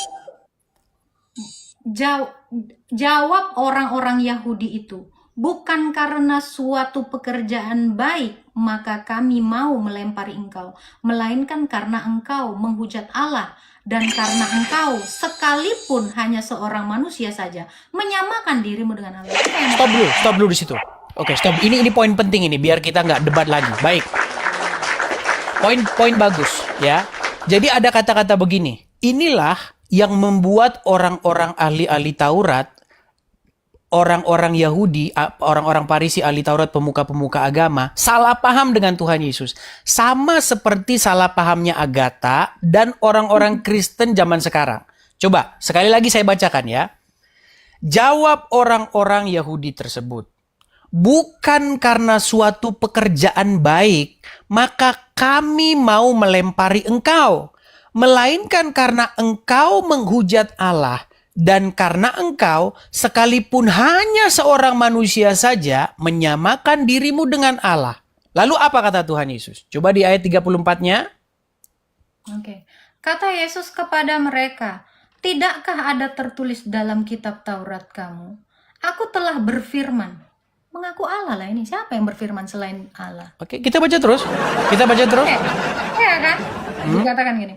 Jawab orang-orang Yahudi itu, bukan karena suatu pekerjaan baik maka kami mau melempari engkau, melainkan karena engkau menghujat Allah, dan karena engkau sekalipun hanya seorang manusia saja menyamakan dirimu dengan Allah. Stop dulu di situ. Oke, stop. Ini poin penting ini biar kita nggak debat lagi. Baik. Poin bagus ya. Jadi ada kata-kata begini. Inilah yang membuat orang-orang ahli Taurat, orang-orang Yahudi, orang-orang Farisi, ahli Taurat, pemuka-pemuka agama, salah paham dengan Tuhan Yesus. Sama seperti salah pahamnya Agatha dan orang-orang Kristen zaman sekarang. Coba, sekali lagi saya bacakan ya. Jawab orang-orang Yahudi tersebut. Bukan karena suatu pekerjaan baik, maka kami mau melempari engkau. Melainkan karena engkau menghujat Allah. Dan karena engkau sekalipun hanya seorang manusia saja menyamakan dirimu dengan Allah. Lalu apa kata Tuhan Yesus? Coba di ayat 34-nya. Oke. Kata Yesus kepada mereka, tidakkah ada tertulis dalam kitab Taurat kamu? Aku telah berfirman. Mengaku Allah lah ini. Siapa yang berfirman selain Allah? Oke, kita baca terus. Ya kan? Dikatakan gini.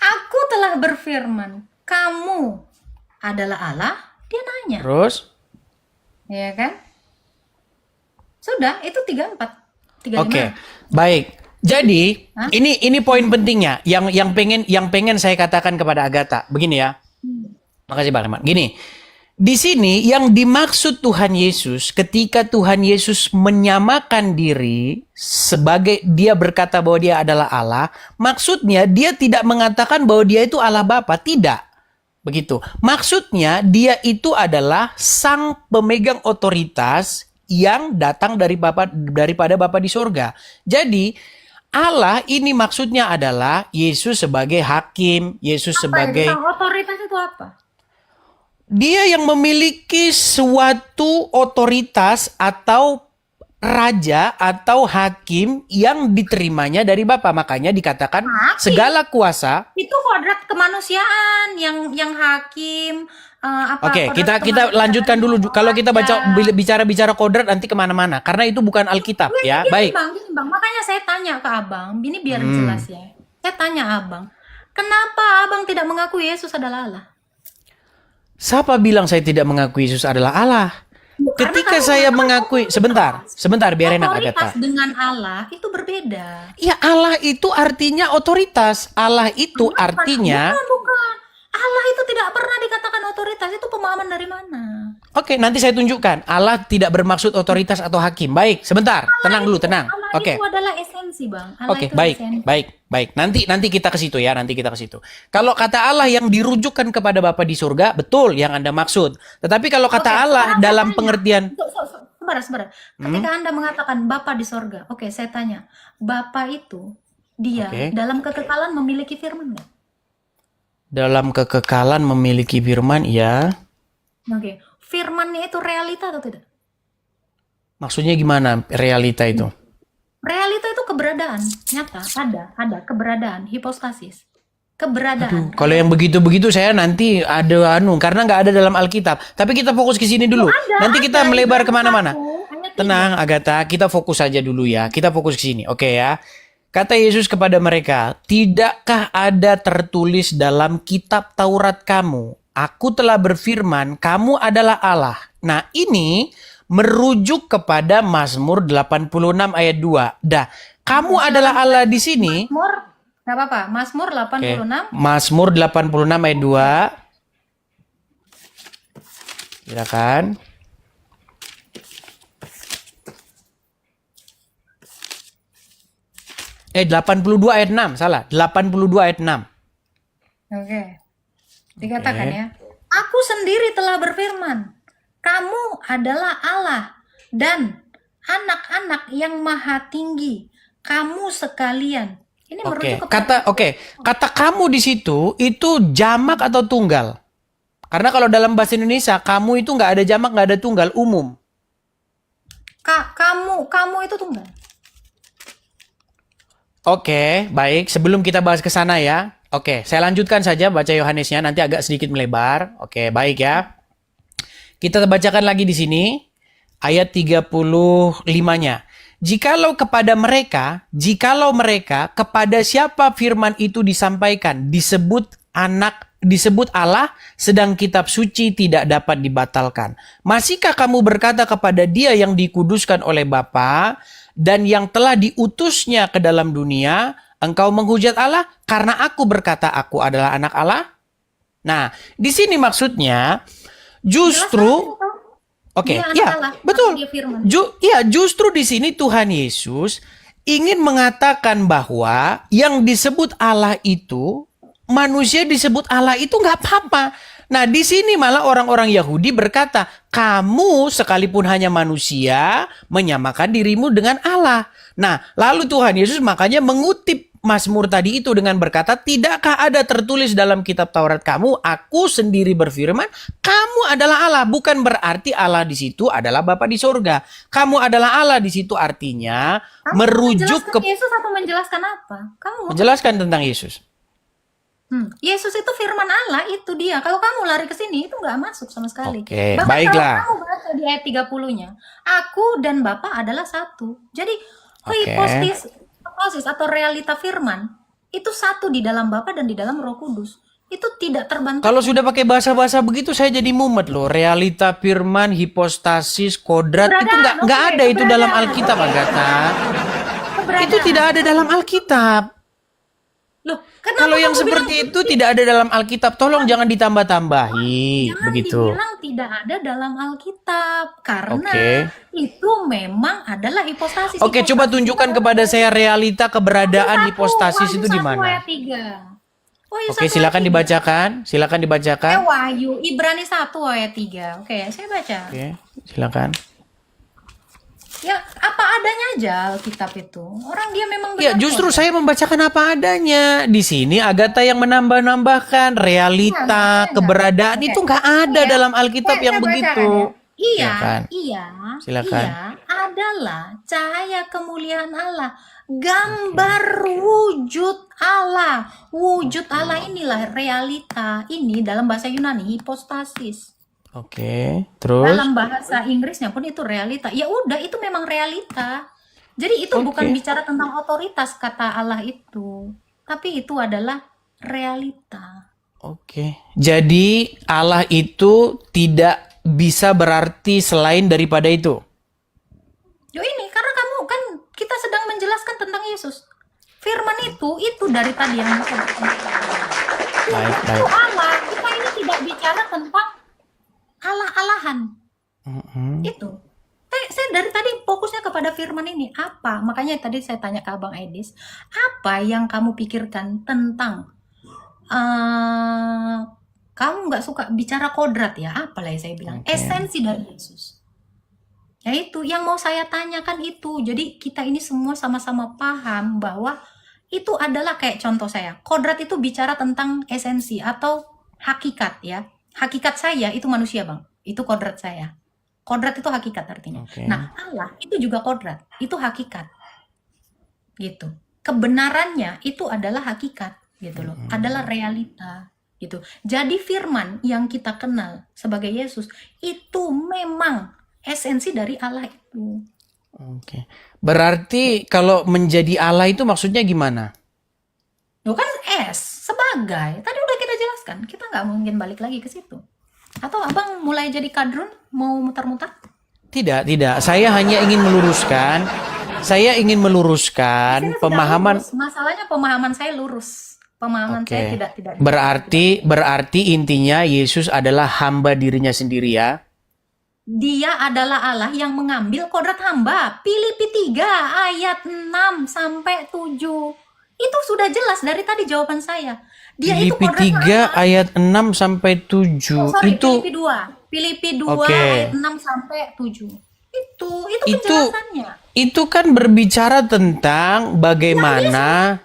Aku telah berfirman. Kamu adalah Allah? Dia nanya. Terus? Ya kan? Sudah, itu 34. 35. Oke, baik. Jadi, ini poin pentingnya yang pengen saya katakan kepada Agatha. Begini ya. Makasih Bang Rahman. Gini. Di sini yang dimaksud Tuhan Yesus ketika Tuhan Yesus menyamakan diri sebagai dia berkata bahwa dia adalah Allah, maksudnya dia tidak mengatakan bahwa dia itu Allah Bapa, tidak. Begitu. Maksudnya dia itu adalah sang pemegang otoritas yang datang daripada Bapa di surga. Jadi Allah ini maksudnya adalah Yesus sebagai hakim, Yesus sebagai otoritas itu apa? Dia yang memiliki suatu otoritas atau raja atau hakim yang diterimanya dari Bapa. Makanya dikatakan segala kuasa. Itu kodrat kemanusiaan yang hakim. Oke, kita lanjutkan dulu. Kalau kita bicara kodrat nanti kemana-mana. Karena itu bukan Alkitab ya. Baik. Bang, makanya saya tanya ke Abang. Ini biar jelas ya. Saya tanya Abang. Kenapa Abang tidak mengakui Yesus adalah Allah? Siapa bilang saya tidak mengakui Yesus adalah Allah? Ketika kamu saya mengatakan mengakui, otoritas. sebentar, biar enak Otoritas Agatha. dengan Allah itu berbeda. Ya Allah itu artinya otoritas. Allah itu artinya, Bukan. Allah itu tidak pernah dikatakan otoritas. Itu pemahaman dari mana? oke, nanti saya tunjukkan. Allah tidak bermaksud otoritas atau hakim. Baik, sebentar, tenang dulu, tenang. Allah Oke. itu adalah esensi, Bang. Allah Oke, itu baik, esensi. baik. Nanti kita ke situ ya, nanti kita ke situ. Kalau kata Allah yang dirujukkan kepada Bapa di surga, betul yang Anda maksud. Tetapi kalau kata Oke, Allah sekarang dalam saya tanya. pengertian, Sebentar. Ketika Anda mengatakan Bapa di sorga, oke, saya tanya, Bapa itu dia Oke. dalam kekekalan memiliki firman nggak? dalam kekekalan memiliki firman, ya. Oke, firmannya itu realita atau tidak? Maksudnya gimana realita itu? Realita itu keberadaan, nyata, ada keberadaan, hipostasis, keberadaan. Kalau yang begitu-begitu saya nanti ada karena nggak ada dalam Alkitab. Tapi kita fokus ke sini dulu. Nanti kita melebar kemana-mana. Tenang Agatha, kita fokus saja dulu ya. Kita fokus ke sini, oke ya. Kata Yesus kepada mereka, tidakkah ada tertulis dalam kitab Taurat kamu? Aku telah berfirman, kamu adalah Allah. Nah ini merujuk kepada Mazmur 86 ayat 2. Dah, kamu adalah Allah di sini. Mazmur, nggak apa-apa, Mazmur 86. Mazmur 86 ayat 2. Silakan. 82 ayat 6, salah. 82 ayat 6. Oke. Dikatakan ya. Aku sendiri telah berfirman, kamu adalah Allah dan anak-anak yang maha tinggi, kamu sekalian. Ini merujuk kepada Kata kamu di situ itu jamak atau tunggal? Karena kalau dalam bahasa Indonesia kamu itu nggak ada jamak, nggak ada tunggal, umum. kamu itu tunggal. Oke, baik. Sebelum kita bahas ke sana ya. Oke, saya lanjutkan saja baca Yohanesnya, nanti agak sedikit melebar. Oke, baik ya. Kita bacakan lagi di sini ayat 35-nya. Jikalau mereka kepada siapa firman itu disampaikan, disebut Allah, sedang kitab suci tidak dapat dibatalkan. Masihkah kamu berkata kepada dia yang dikuduskan oleh Bapa dan yang telah diutusnya ke dalam dunia, engkau menghujat Allah karena aku berkata aku adalah anak Allah? Nah, di sini maksudnya justru betul. Justru di sini Tuhan Yesus ingin mengatakan bahwa yang disebut Allah itu, manusia disebut Allah itu nggak apa-apa. Nah, di sini malah orang-orang Yahudi berkata, kamu sekalipun hanya manusia, menyamakan dirimu dengan Allah. Nah, lalu Tuhan Yesus makanya mengutip Mazmur tadi itu dengan berkata, tidakkah ada tertulis dalam kitab Taurat kamu, aku sendiri berfirman, kamu adalah Allah. Bukan berarti Allah di situ adalah Bapa di sorga. Kamu adalah Allah di situ artinya merujuk ke Yesus atau menjelaskan apa? menjelaskan tentang Yesus. Yesus itu firman Allah, itu dia. Kalau kamu lari ke sini, itu nggak masuk sama sekali. Oke, Bahkan baiklah. kalau kamu baca di ayat 30-nya, aku dan Bapa adalah satu. Jadi, hipostasis atau realita firman, itu satu di dalam Bapa dan di dalam Roh Kudus. Itu tidak terbantah. Kalau sudah pakai bahasa-bahasa begitu, saya jadi mumet loh. Realita firman, hipostasis, kodrat, itu nggak ada itu dalam Alkitab, Agatha. Itu tidak ada dalam Alkitab. Loh, kalau yang seperti itu tidak ada dalam Alkitab, tolong jangan ditambah-tambahi. Begitu. Dibilang tidak ada dalam Alkitab karena itu memang adalah hipostasis. Oke, coba tunjukkan kepada saya realita keberadaan hipostasis itu di mana. Oke, silakan dibacakan. Wahyu Ibrani 1 ayat 3. Oke, saya baca. Oke, silakan. Ya, apa adanya aja Alkitab itu. Orang dia memang ya, justru saya membacakan apa adanya. Di sini Agatha yang menambah-nambahkan realita, keberadaan itu nggak ada dalam Alkitab yang begitu. Iya, Silakan. Iya adalah cahaya kemuliaan Allah, gambar wujud Allah. Wujud Allah inilah realita. Ini dalam bahasa Yunani hipostasis. Oke, terus dalam bahasa Inggrisnya pun itu realita. Ya udah, itu memang realita. Jadi itu bukan bicara tentang otoritas kata Allah itu, tapi itu adalah realita. Oke. Jadi Allah itu tidak bisa berarti selain daripada itu? Yo ini karena kamu kan kita sedang menjelaskan tentang Yesus. Firman itu dari tadi yang saya Baik, itu baik. Allah. Kita ini tidak bicara tentang Allah-alahan. Itu. Saya dari tadi fokusnya kepada firman ini. Apa? Makanya tadi saya tanya ke Abang Edis, apa yang kamu pikirkan tentang kamu nggak suka bicara kodrat ya? Apalah yang saya bilang. Oke. Esensi dari Yesus. Ya itu yang mau saya tanyakan itu. Jadi kita ini semua sama-sama paham bahwa itu adalah kayak contoh saya. Kodrat itu bicara tentang esensi atau hakikat ya. Hakikat saya itu manusia, Bang. Itu kodrat saya. Kodrat itu hakikat artinya. Oke. Nah, Allah itu juga kodrat. Itu hakikat. Gitu. Kebenarannya itu adalah hakikat gitu loh. Adalah realita gitu. Jadi firman yang kita kenal sebagai Yesus itu memang esensi dari Allah itu. Oke. Berarti kalau menjadi Allah itu maksudnya gimana? Loh kan sebagai. Tadi udah kita jelaskan. Kita nggak mungkin balik lagi ke situ. Atau abang mulai jadi kadrun mau mutar-mutar? Tidak, tidak. Saya hanya ingin meluruskan. Saya ingin meluruskan Saya tidak pemahaman. lurus. Masalahnya pemahaman saya lurus. Pemahaman Oke. saya tidak. Berarti intinya Yesus adalah hamba dirinya sendiri ya. Dia adalah Allah yang mengambil kodrat hamba. Filipi 3 ayat 6 sampai 7. Itu sudah jelas dari tadi jawaban saya. Dia itu Filipi kodratnya 3 Allah. ayat 6 sampai 7. Itu Filipi 2. Filipi 2 Oke. ayat 6 sampai 7. Itu penjelasannya. itu kan berbicara tentang bagaimana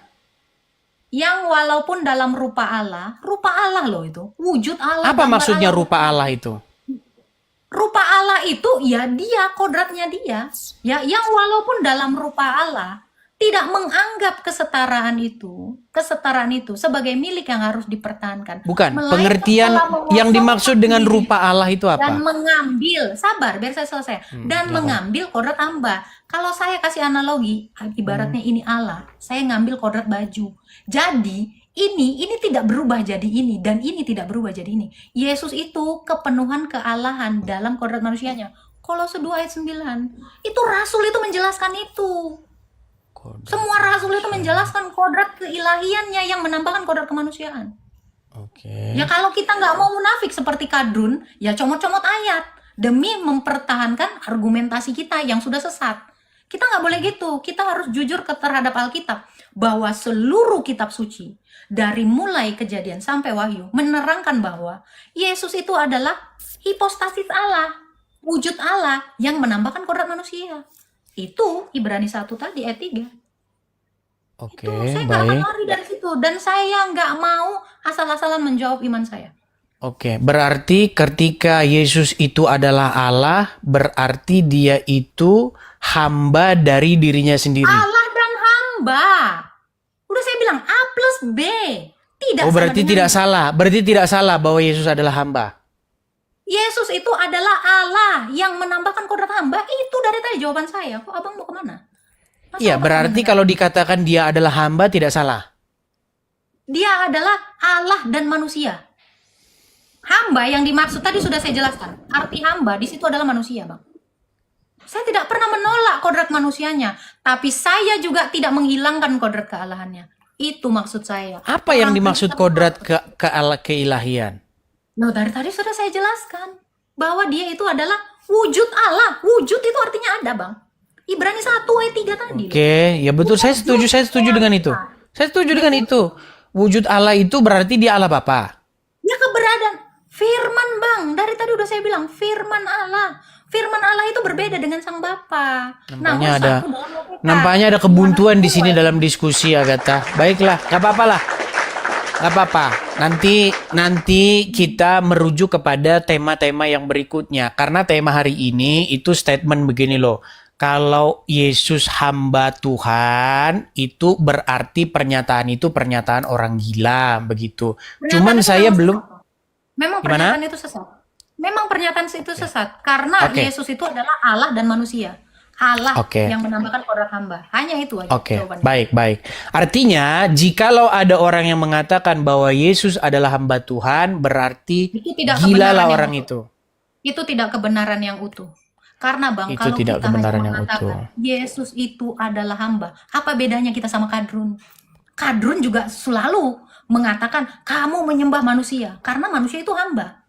Yang walaupun dalam rupa Allah loh itu. Wujud Allah. apa gambar maksudnya Allah. rupa Allah itu? Rupa Allah itu ya dia, kodratnya dia. Ya, yang walaupun dalam rupa Allah tidak menganggap kesetaraan itu sebagai milik yang harus dipertahankan. Bukan, Melainkan pengertian telah yang mengosongkan dimaksud dengan diri rupa Allah itu dan apa? mengambil, sabar biar saya selesai, dan silakan. mengambil kodrat hamba. Kalau saya kasih analogi, ibaratnya ini Allah, saya ngambil kodrat baju. Jadi ini tidak berubah jadi ini dan ini tidak berubah jadi ini. Yesus itu kepenuhan kealahan dalam kodrat manusianya. Kolose 2 ayat 9. Itu rasul itu menjelaskan itu. Semua rasul itu menjelaskan kodrat keilahiannya yang menambahkan kodrat kemanusiaan. Oke. Ya kalau kita nggak mau munafik seperti kadrun, ya comot-comot ayat demi mempertahankan argumentasi kita yang sudah sesat. Kita nggak boleh gitu. Kita harus jujur terhadap Alkitab bahwa seluruh kitab suci dari mulai Kejadian sampai Wahyu menerangkan bahwa Yesus itu adalah hipostasis Allah, wujud Allah yang menambahkan kodrat manusia. Itu Ibrani 1 tadi ayat 3. Oke, Saya nggak akan baik. lari dari situ dan saya nggak mau asal-asalan menjawab iman saya. Oke, berarti ketika Yesus itu adalah Allah, berarti dia itu hamba dari dirinya sendiri. Allah dan hamba. Udah saya bilang A plus B. Tidak Oh, sama berarti dengan tidak salah. Berarti tidak salah bahwa Yesus adalah hamba. Yesus itu adalah Allah yang menambahkan kodrat hamba. Itu dari tadi jawaban saya. Kok abang mau kemana? Masa Iya, abang berarti mau kalau dikatakan dia adalah hamba tidak salah. dia adalah Allah dan manusia. Hamba yang dimaksud tadi sudah saya jelaskan. Arti hamba di situ adalah manusia, Bang. Saya tidak pernah menolak kodrat manusianya, tapi saya juga tidak menghilangkan kodrat kealahannya. Itu maksud saya. Apa yang Orang dimaksud Kristen- kodrat keilahian? Loh, dari tadi sudah saya jelaskan bahwa dia itu adalah wujud Allah. Wujud itu artinya ada, Bang. Ibrani 1 ayat 3 tadi. Oke, ya betul. Saya setuju dengan itu. Saya setuju dengan itu. Wujud Allah itu berarti dia Allah Bapa. Ya keberadaan firman, Bang. Dari tadi udah saya bilang firman Allah. Firman Allah itu berbeda dengan Sang Bapa. Nampaknya Namun ada satu dalam mereka. nampaknya ada kebuntuan di sini dalam diskusi, Agatha. Baiklah, nggak apa-apa lah. Nggak apa-apa. Nanti kita merujuk kepada tema-tema yang berikutnya. Karena tema hari ini itu statement begini loh. Kalau Yesus hamba Tuhan, itu berarti pernyataan itu pernyataan orang gila, begitu. Pernyataan Cuman itu saya memang belum. sesat. Memang Gimana? pernyataan itu sesat. Memang pernyataan itu sesat karena Oke. Yesus itu adalah Allah dan manusia. Allah Oke. yang menambahkan kodrat hamba. Hanya itu aja Oke, jawabannya. baik. Artinya, jikalau ada orang yang mengatakan bahwa Yesus adalah hamba Tuhan, berarti Itu tidak gila lah kebenaran yang orang utuh. itu. Itu tidak kebenaran yang utuh. Karena Bang, Itu kalau tidak kita hanya kebenaran yang mengatakan utuh. Yesus itu adalah hamba, apa bedanya kita sama Kadrun? Kadrun juga selalu mengatakan kamu menyembah manusia karena manusia itu hamba.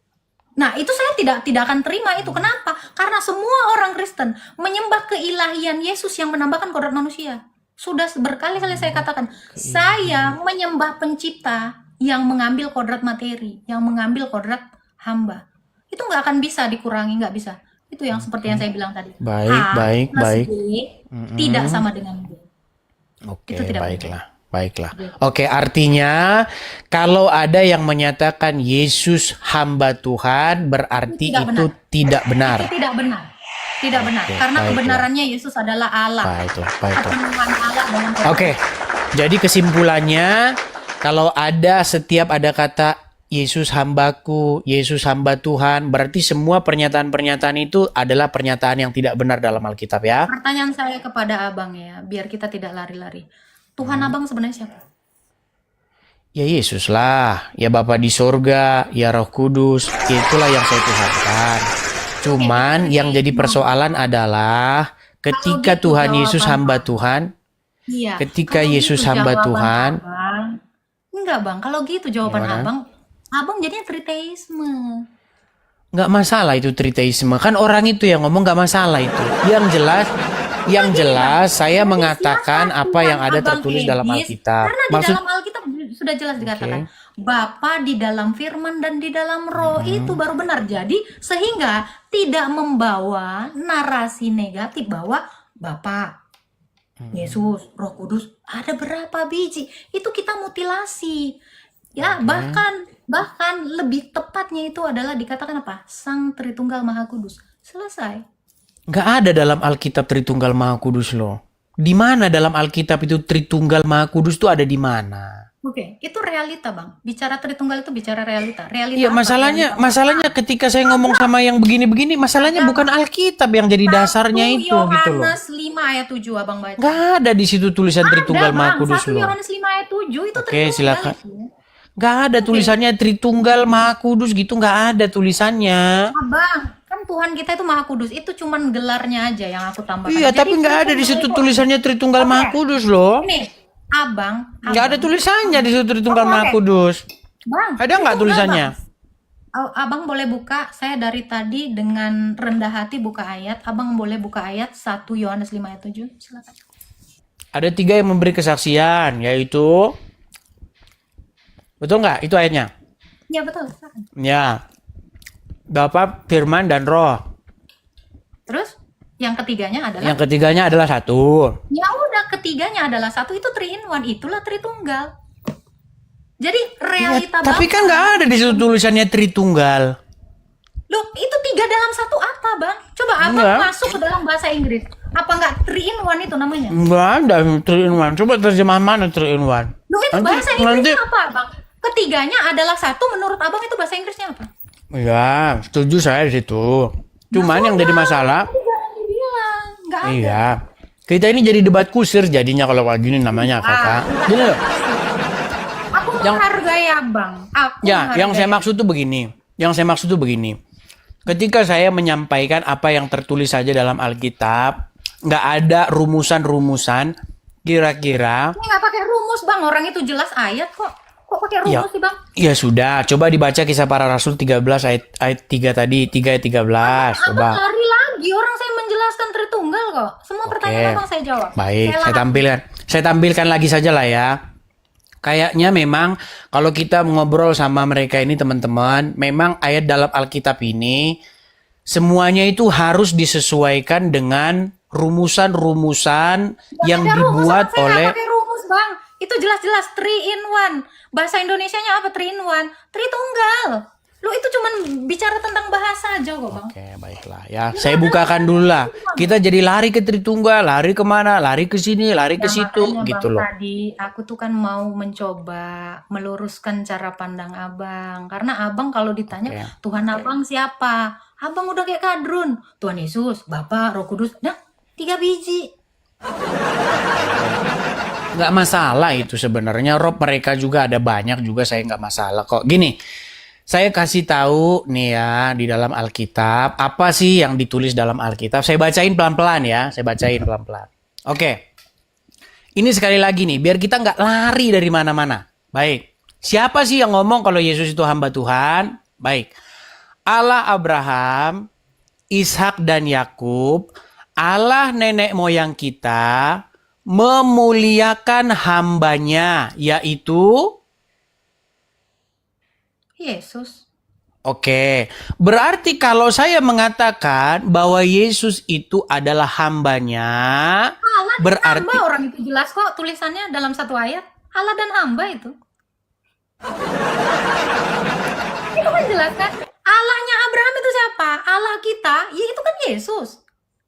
Nah, itu saya tidak akan terima itu. Kenapa? Karena semua orang Kristen menyembah keilahian Yesus yang menambahkan kodrat manusia. Sudah berkali-kali saya katakan, saya menyembah pencipta yang mengambil kodrat materi, yang mengambil kodrat hamba. Itu nggak akan bisa dikurangi, nggak bisa. Itu yang seperti yang saya bilang tadi. Baik, A baik, plus baik. B tidak sama dengan B. Oke, Itu tidak baiklah. Baiklah. Oke, artinya kalau ada yang menyatakan Yesus hamba Tuhan, berarti Itu tidak itu tidak benar. Itu tidak benar. Tidak benar. Oke, Karena baiklah. kebenarannya Yesus adalah Allah. Baiklah, baiklah. Kepenuhan Allah dalam Oke, jadi kesimpulannya kalau setiap ada kata Yesus hambaku, Yesus hamba Tuhan, berarti semua pernyataan-pernyataan itu adalah pernyataan yang tidak benar dalam Alkitab ya. Pertanyaan saya kepada Abang ya, biar kita tidak lari-lari. Tuhan Abang sebenarnya siapa? Ya Yesus lah, ya Bapa di sorga, ya Roh Kudus, itulah yang saya tuhankan. Cuman yang jadi persoalan adalah ketika gitu Tuhan Yesus jawaban hamba Tuhan, Iya. ketika Kalau Yesus gitu hamba jawaban Tuhan, Abang, enggak Bang, kalau gitu jawaban Gimana? Abang jadinya triteisme. nggak masalah itu triteisme. Kan orang itu yang ngomong nggak masalah itu. Yang jelas saya mengatakan apa yang ada Abang tertulis dalam Edis, Alkitab. Karena di dalam Alkitab sudah jelas dikatakan Bapa di dalam firman dan di dalam roh itu baru benar. Jadi sehingga tidak membawa narasi negatif bahwa Bapa, Yesus, Roh Kudus ada berapa biji? Itu kita mutilasi. Ya, bahkan lebih tepatnya itu adalah dikatakan apa? Sang Tritunggal Maha Kudus. Selesai. nggak ada dalam Alkitab Tritunggal Maha Kudus loh. Di mana dalam Alkitab itu Tritunggal Maha Kudus itu ada di mana? Oke, itu realita, Bang. Bicara Tritunggal itu bicara realita. Realita Iya, apa? masalahnya ketika saya ngomong sama yang begini-begini, masalahnya bukan Alkitab yang jadi dasarnya itu gitu loh. Yohanes 5 ayat 7 Abang baca. Nggak ada di situ tulisan Tritunggal Ada, Maha Bang. Kudus 1 loh. Yohanes 5 ayat 7 itu Oke, Tritunggal silakan. itu. Nggak ada tulisannya Tritunggal Maha Kudus gitu, nggak ada tulisannya. Abang, kan Tuhan kita itu Maha Kudus. Itu cuman gelarnya aja yang aku tambahkan. Iya, Jadi tapi nggak ada di situ tulisannya Tritunggal Maha Kudus loh. Ini, Abang. Nggak ada tulisannya di situ Tritunggal Oke. Maha Kudus. Bang, Ada nggak Tritunggal, tulisannya? Bang. Abang boleh buka, saya dari tadi dengan rendah hati buka ayat. Abang boleh buka ayat 1 Yohanes 5 ayat 7. Silakan. Ada 3 yang memberi kesaksian, yaitu betul nggak? Itu ayatnya. Ya betul, silakan. Ya, Bapa, Firman, dan Roh. Terus yang ketiganya adalah Yang ketiganya adalah satu. ya udah, ketiganya adalah satu, itu 3 in 1, itulah Tritunggal. Jadi realita Tapi kan nggak ada di situ tulisannya Tritunggal. Loh, itu 3 dalam 1 apa, Bang? Coba Abang Enggak. masuk ke dalam bahasa Inggris. Apa enggak 3 in 1 itu namanya? Nggak ada 3 in 1. Coba terjemahan mana 3 in 1? Loh, itu Nanti- bahasa Inggrisnya nanti- apa, Bang? Ketiganya adalah satu, menurut Abang itu bahasa Inggrisnya apa? Iya, setuju saya di situ. Cuman yang jadi masalah, Bilang, enggak ada. iya, kita ini jadi debat kusir jadinya kalau kayak gini namanya kakak. Gini loh. Aku menghargai Abang. Aku Ya, menghargai. yang saya maksud tuh begini. Ketika saya menyampaikan apa yang tertulis saja dalam Alkitab, nggak ada rumusan-rumusan, kira-kira, Ini nggak pakai rumus, Bang. Orang itu jelas ayat kok. Kok pakai rumus Ya. sih, Bang? ya sudah, coba dibaca Kisah Para Rasul 13 ayat 3 tadi, 3 ayat 13, Abang coba. lari lagi. Orang saya menjelaskan Tritunggal kok. Semua pertanyaan Abang saya jawab. Baik, Saya saya lahap. tampilkan lagi saja lah ya. Kayaknya memang kalau kita ngobrol sama mereka ini teman-teman, memang ayat dalam Alkitab ini semuanya itu harus disesuaikan dengan rumusan-rumusan yang Ada rumus, dibuat saya nggak oleh pakai rumus, Bang. Itu jelas-jelas 3 in 1. Bahasa Indonesianya apa 3 in 1? Tritunggal. Lu itu cuman bicara tentang bahasa aja kok, Bang. Oke, baiklah ya. Saya bukakan dulu lah. Kita jadi lari ke Tritunggal, lari kemana? Lari ke sini, lari ke Nah, situ, makanya, gitu Bang, loh. tadi aku tuh kan mau mencoba meluruskan cara pandang Abang. Karena Abang kalau ditanya, Oke. Tuhan Abang siapa? Abang udah kayak Kadrun. Tuhan Yesus, Bapa, Roh Kudus. Nah, 3 biji. Nggak masalah itu sebenarnya. Rob mereka juga ada banyak juga, saya nggak masalah kok. Gini, Saya kasih tahu nih ya di dalam Alkitab, apa sih yang ditulis dalam Alkitab? Saya bacain pelan-pelan ya, saya bacain pelan-pelan. Oke, ini sekali lagi nih, biar kita nggak lari dari mana-mana. Baik, siapa sih yang ngomong kalau Yesus itu hamba Tuhan? Baik, Allah Abraham, Ishak dan Yakub, Allah nenek moyang kita, memuliakan hambanya, yaitu... Yesus. Oke, berarti kalau saya mengatakan bahwa Yesus itu adalah hambanya, Allah dan berarti hamba, orang itu jelas kok tulisannya dalam satu ayat. Allah dan hamba itu. Itu kan jelas kan? Allahnya Abraham itu siapa? Allah kita, ya itu kan Yesus.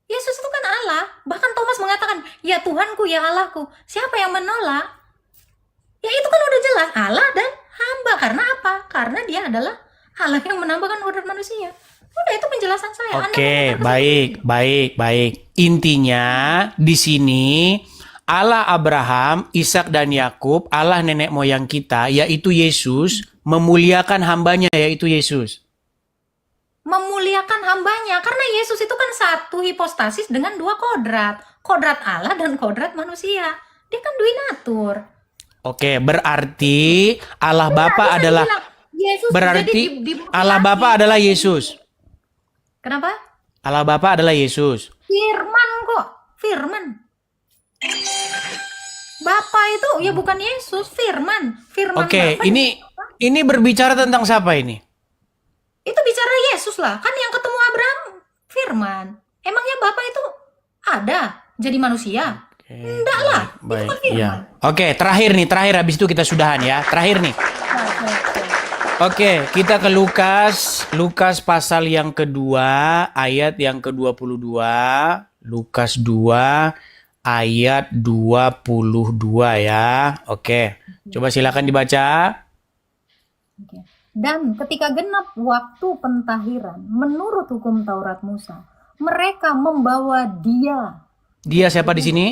Yesus itu kan Allah. Bahkan Thomas mengatakan, ya Tuhanku, ya Allahku. Siapa yang menolak? Ya itu kan udah jelas, Allah dan hamba. Karena apa? Karena dia adalah Allah yang menambahkan umat manusia. Udah, itu penjelasan saya. Anda oke, mau baik. Intinya di sini Allah Abraham, Ishak dan Yakub, Allah nenek moyang kita, yaitu Yesus, memuliakan hambanya, yaitu Yesus. memuliakan hambanya, karena Yesus itu kan satu hipostasis dengan dua kodrat, kodrat Allah dan kodrat manusia. Dia kan duinatur. Oke, berarti Allah Bapa Tadi saya adalah bilang, Yesus berarti jadi dimutilasi. Allah Bapa adalah Yesus. Kenapa? Allah Bapa adalah Yesus. Firman kok, firman. Bapa itu ya bukan Yesus, firman. Firman Oke, Bapa ini berbicara tentang siapa ini? itu bicara Yesus lah. Kan yang ketemu Abraham firman. Emangnya Bapa itu ada jadi manusia? Enggak lah. Baik, Itu kan firman. iya. Oke, terakhir habis itu kita sudahan ya. Terakhir nih. Oke, kita ke Lukas pasal yang kedua, ayat yang ke-22. Lukas 2 ayat 22 ya. Oke, coba silakan dibaca. Oke. Dan ketika genap waktu pentahiran menurut hukum Taurat Musa, mereka membawa dia. Dia siapa di sini?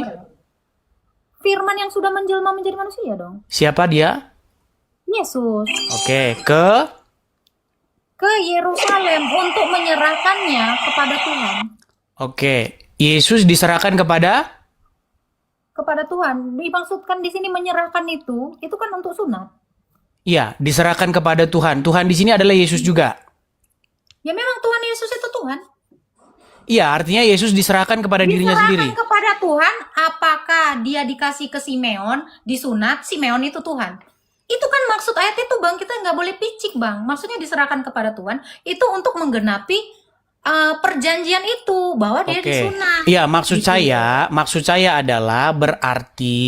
Firman yang sudah menjelma menjadi manusia dong. Siapa dia? Yesus Oke, ke Yerusalem untuk menyerahkannya kepada Tuhan. Oke, Yesus diserahkan kepada Tuhan. Dimaksudkan di sini menyerahkan itu kan untuk sunat. Iya, diserahkan kepada Tuhan. Tuhan di sini adalah Yesus juga. Ya memang Tuhan Yesus itu Tuhan. Iya, artinya Yesus diserahkan kepada dirinya sendiri. Diserahkan kepada Tuhan, apakah dia dikasih ke Simeon, disunat, Simeon itu Tuhan. Itu kan maksud ayat itu Bang, kita nggak boleh picik Bang. Maksudnya diserahkan kepada Tuhan, itu untuk menggenapi perjanjian itu, bahwa dia Oke. disunat. Iya, maksud Gitu. saya adalah berarti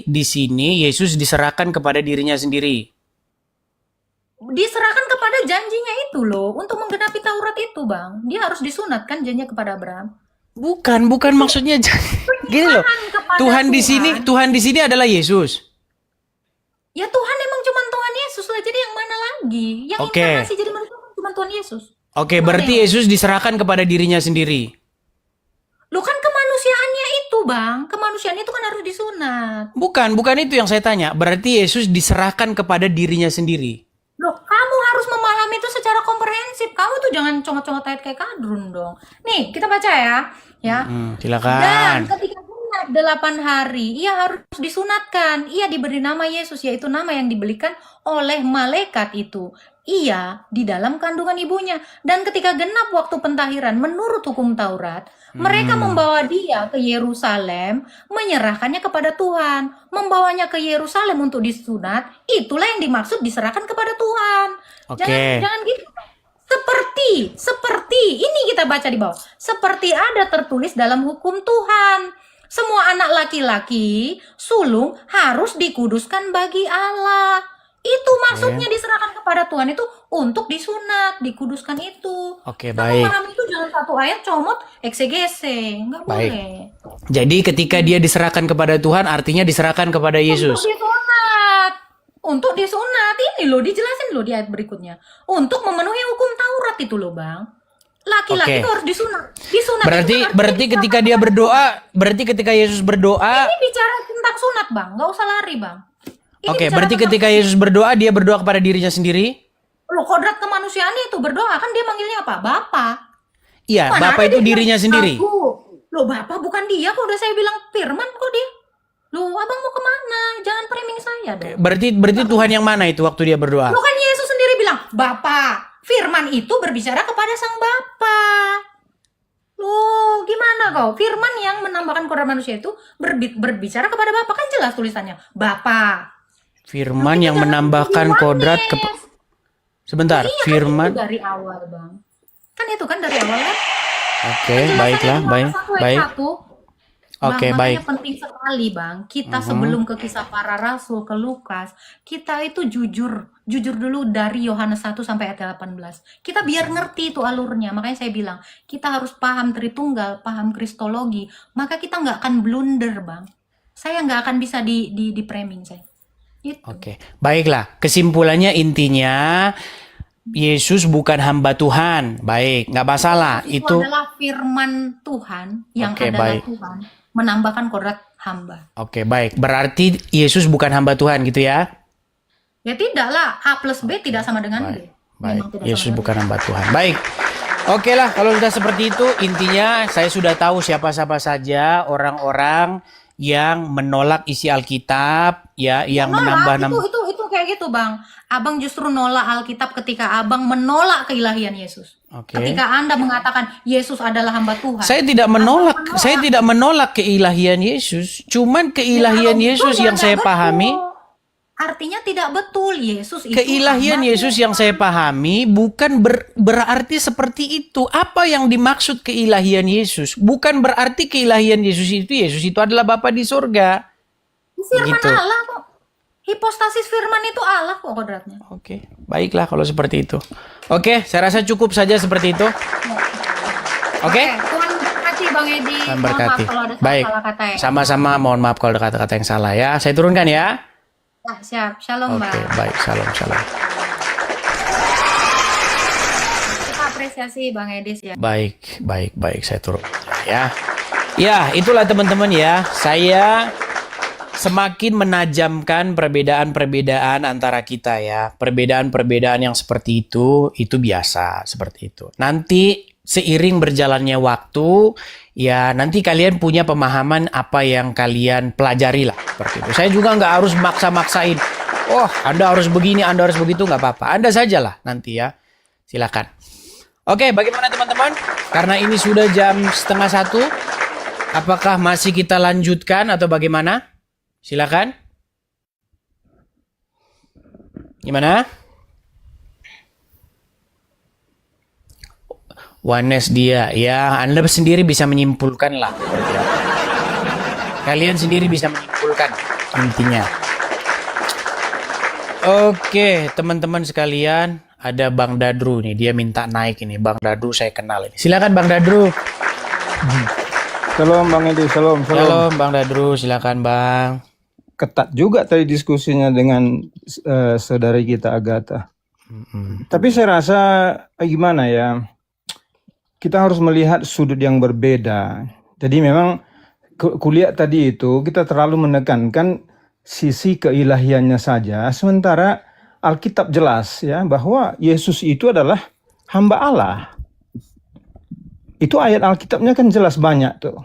di sini Yesus diserahkan kepada dirinya sendiri. Diserahkan kepada janjinya itu loh, untuk menggenapi Taurat itu Bang. Dia harus disunat kan janjinya kepada Abraham. Bukan maksudnya gini loh. Kepada Tuhan di sini adalah Yesus. Ya Tuhan emang cuma Tuhan Yesus lah, jadi yang mana lagi? Yang Oke. inkarnasi jadi manusia cuma Tuhan Yesus. Oke, berarti Yesus diserahkan kepada dirinya sendiri. Loh kan kemanusiaannya itu Bang, kemanusiaan itu kan harus disunat. Bukan itu yang saya tanya. Berarti Yesus diserahkan kepada dirinya sendiri. Loh, kamu harus memahami itu secara komprehensif. Kamu tuh jangan comot-comot ayat kayak kadrun dong. Nih, kita baca ya. Dan Silakan. ketika genap 8 hari, ia harus disunatkan. Ia diberi nama Yesus, yaitu nama yang diberikan oleh malaikat itu. Ia di dalam kandungan ibunya. Dan ketika genap waktu pentahiran menurut hukum Taurat, mereka membawa dia ke Yerusalem, menyerahkannya kepada Tuhan. Membawanya ke Yerusalem untuk disunat, itulah yang dimaksud diserahkan kepada Tuhan. Oke. Jangan gitu. Seperti ini kita baca di bawah. Seperti ada tertulis dalam hukum Tuhan. Semua anak laki-laki sulung harus dikuduskan bagi Allah. Itu maksudnya diserahkan kepada Tuhan itu untuk disunat, dikuduskan itu. Oke, Kita baik. memahami itu jangan satu ayat comot eksegese, nggak Baik. boleh. Jadi ketika dia diserahkan kepada Tuhan, artinya diserahkan kepada Yesus. Untuk disunat ini loh, dijelasin loh di ayat berikutnya. Untuk memenuhi hukum Taurat itu loh Bang. Oke. Laki-laki itu harus disunat. Disunat itu Berarti ketika dia berdoa, berarti ketika Yesus berdoa, ini bicara tentang sunat Bang, nggak usah lari Bang. Ini oke, bicara berarti tentang- ketika Yesus berdoa, dia berdoa kepada dirinya sendiri. Loh, kodrat kemanusiaannya itu berdoa kan dia manggilnya apa? Bapa. Iya, Mana Bapak ada itu dia bilang dirinya sendiri. aku. Loh, Bapak bukan dia kok, udah saya bilang firman kok dia. Loh, abang mau kemana? Jangan framing saya dong. Berarti Tuhan yang mana itu waktu dia berdoa? Loh, kan Yesus sendiri bilang, Bapa. Firman itu berbicara kepada sang Bapa. Loh, gimana kau? Firman yang menambahkan kodrat manusia itu berbicara kepada Bapa, kan jelas tulisannya. Bapa. Firman Kita yang jangan menambahkan jadi kodrat Yohanes. Sebentar, Iya, kan itu firman. dari awal, Bang. Kan itu kan dari awal kan? Oke, Penjelasannya baiklah, di baik, Yohanes 1 ayat baik. 1. Oke, Bang, baik. makanya penting sekali, Bang. Kita sebelum ke kisah para rasul, ke Lukas, kita itu jujur dulu dari Yohanes 1 sampai ayat 18. Kita biar ngerti itu alurnya. Makanya saya bilang, kita harus paham Tritunggal, paham Kristologi, maka kita nggak akan blunder, Bang. Saya nggak akan bisa di framing saya. Itu. Oke, baiklah. Kesimpulannya intinya Yesus bukan hamba Tuhan. Baik, nggak masalah. Itu Itu adalah firman Tuhan yang Oke, adalah baik. Tuhan menambahkan kodrat hamba. Oke, baik. Berarti Yesus bukan hamba Tuhan gitu ya? Ya tidak lah, A plus B tidak sama dengan B. Baik, Memang tidak Yesus sama bukan hamba Tuhan. Baik. Oke lah, kalau sudah seperti itu, intinya saya sudah tahu siapa-siapa saja orang-orang yang menolak isi Alkitab, ya, yang menambah itu kayak gitu, Bang. Abang justru nolak Alkitab ketika Abang menolak keilahian Yesus. Oke. Ketika Anda mengatakan Yesus adalah hamba Tuhan. Saya tidak menolak keilahian Yesus, cuman keilahian Kalau Yesus betul, yang ya saya nggak pahami. betul. Artinya tidak betul, Yesus itu Keilahian hamba Yesus yang saya pahami bukan berarti seperti itu. Apa yang dimaksud keilahian Yesus? Bukan berarti keilahian Yesus itu adalah Bapa di surga. Firman Gitu. Allah kok. Hipostasis firman itu Allah kok kodratnya. Oke, baiklah kalau seperti itu. Oke, saya rasa cukup saja seperti itu. Oke? Tuhan berkati Bang Edi. Tuhan Mohon berkati. maaf kalau ada Baik, salah kata ya. sama-sama mohon maaf kalau ada kata-kata yang salah ya. Saya turunkan ya. Nah, siap. Shalom, Oke, Bang. baik. Shalom. Kita apresiasi Bang Edis ya. Baik. Saya turun ya. Ya, itulah teman-teman ya. Saya semakin menajamkan perbedaan-perbedaan antara kita ya. Perbedaan-perbedaan yang seperti itu biasa seperti itu. Nanti seiring berjalannya waktu, ya nanti kalian punya pemahaman apa yang kalian pelajari lah seperti itu. Saya juga nggak harus maksa-maksain. Oh, Anda harus begini, Anda harus begitu, nggak apa-apa. Anda sajalah nanti ya. Silakan. Oke, bagaimana teman-teman? Karena ini sudah jam 12:30, apakah masih kita lanjutkan atau bagaimana? Silakan. Gimana? Oneness dia, ya Anda sendiri bisa menyimpulkan lah. Kalian sendiri bisa menyimpulkan intinya. Oke, teman-teman sekalian, ada Bang Dadru nih, dia minta naik ini. Bang Dadru saya kenal ini. Silakan Bang Dadru. Shalom Bang Edi, shalom. Shalom Bang Dadru, silakan Bang. Ketat juga tadi diskusinya dengan saudari kita Agatha. Tapi saya rasa gimana ya, kita harus melihat sudut yang berbeda. Jadi memang kuliah tadi itu kita terlalu menekankan sisi keilahiannya saja, sementara Alkitab jelas ya bahwa Yesus itu adalah hamba Allah. Itu ayat Alkitabnya kan jelas banyak tuh.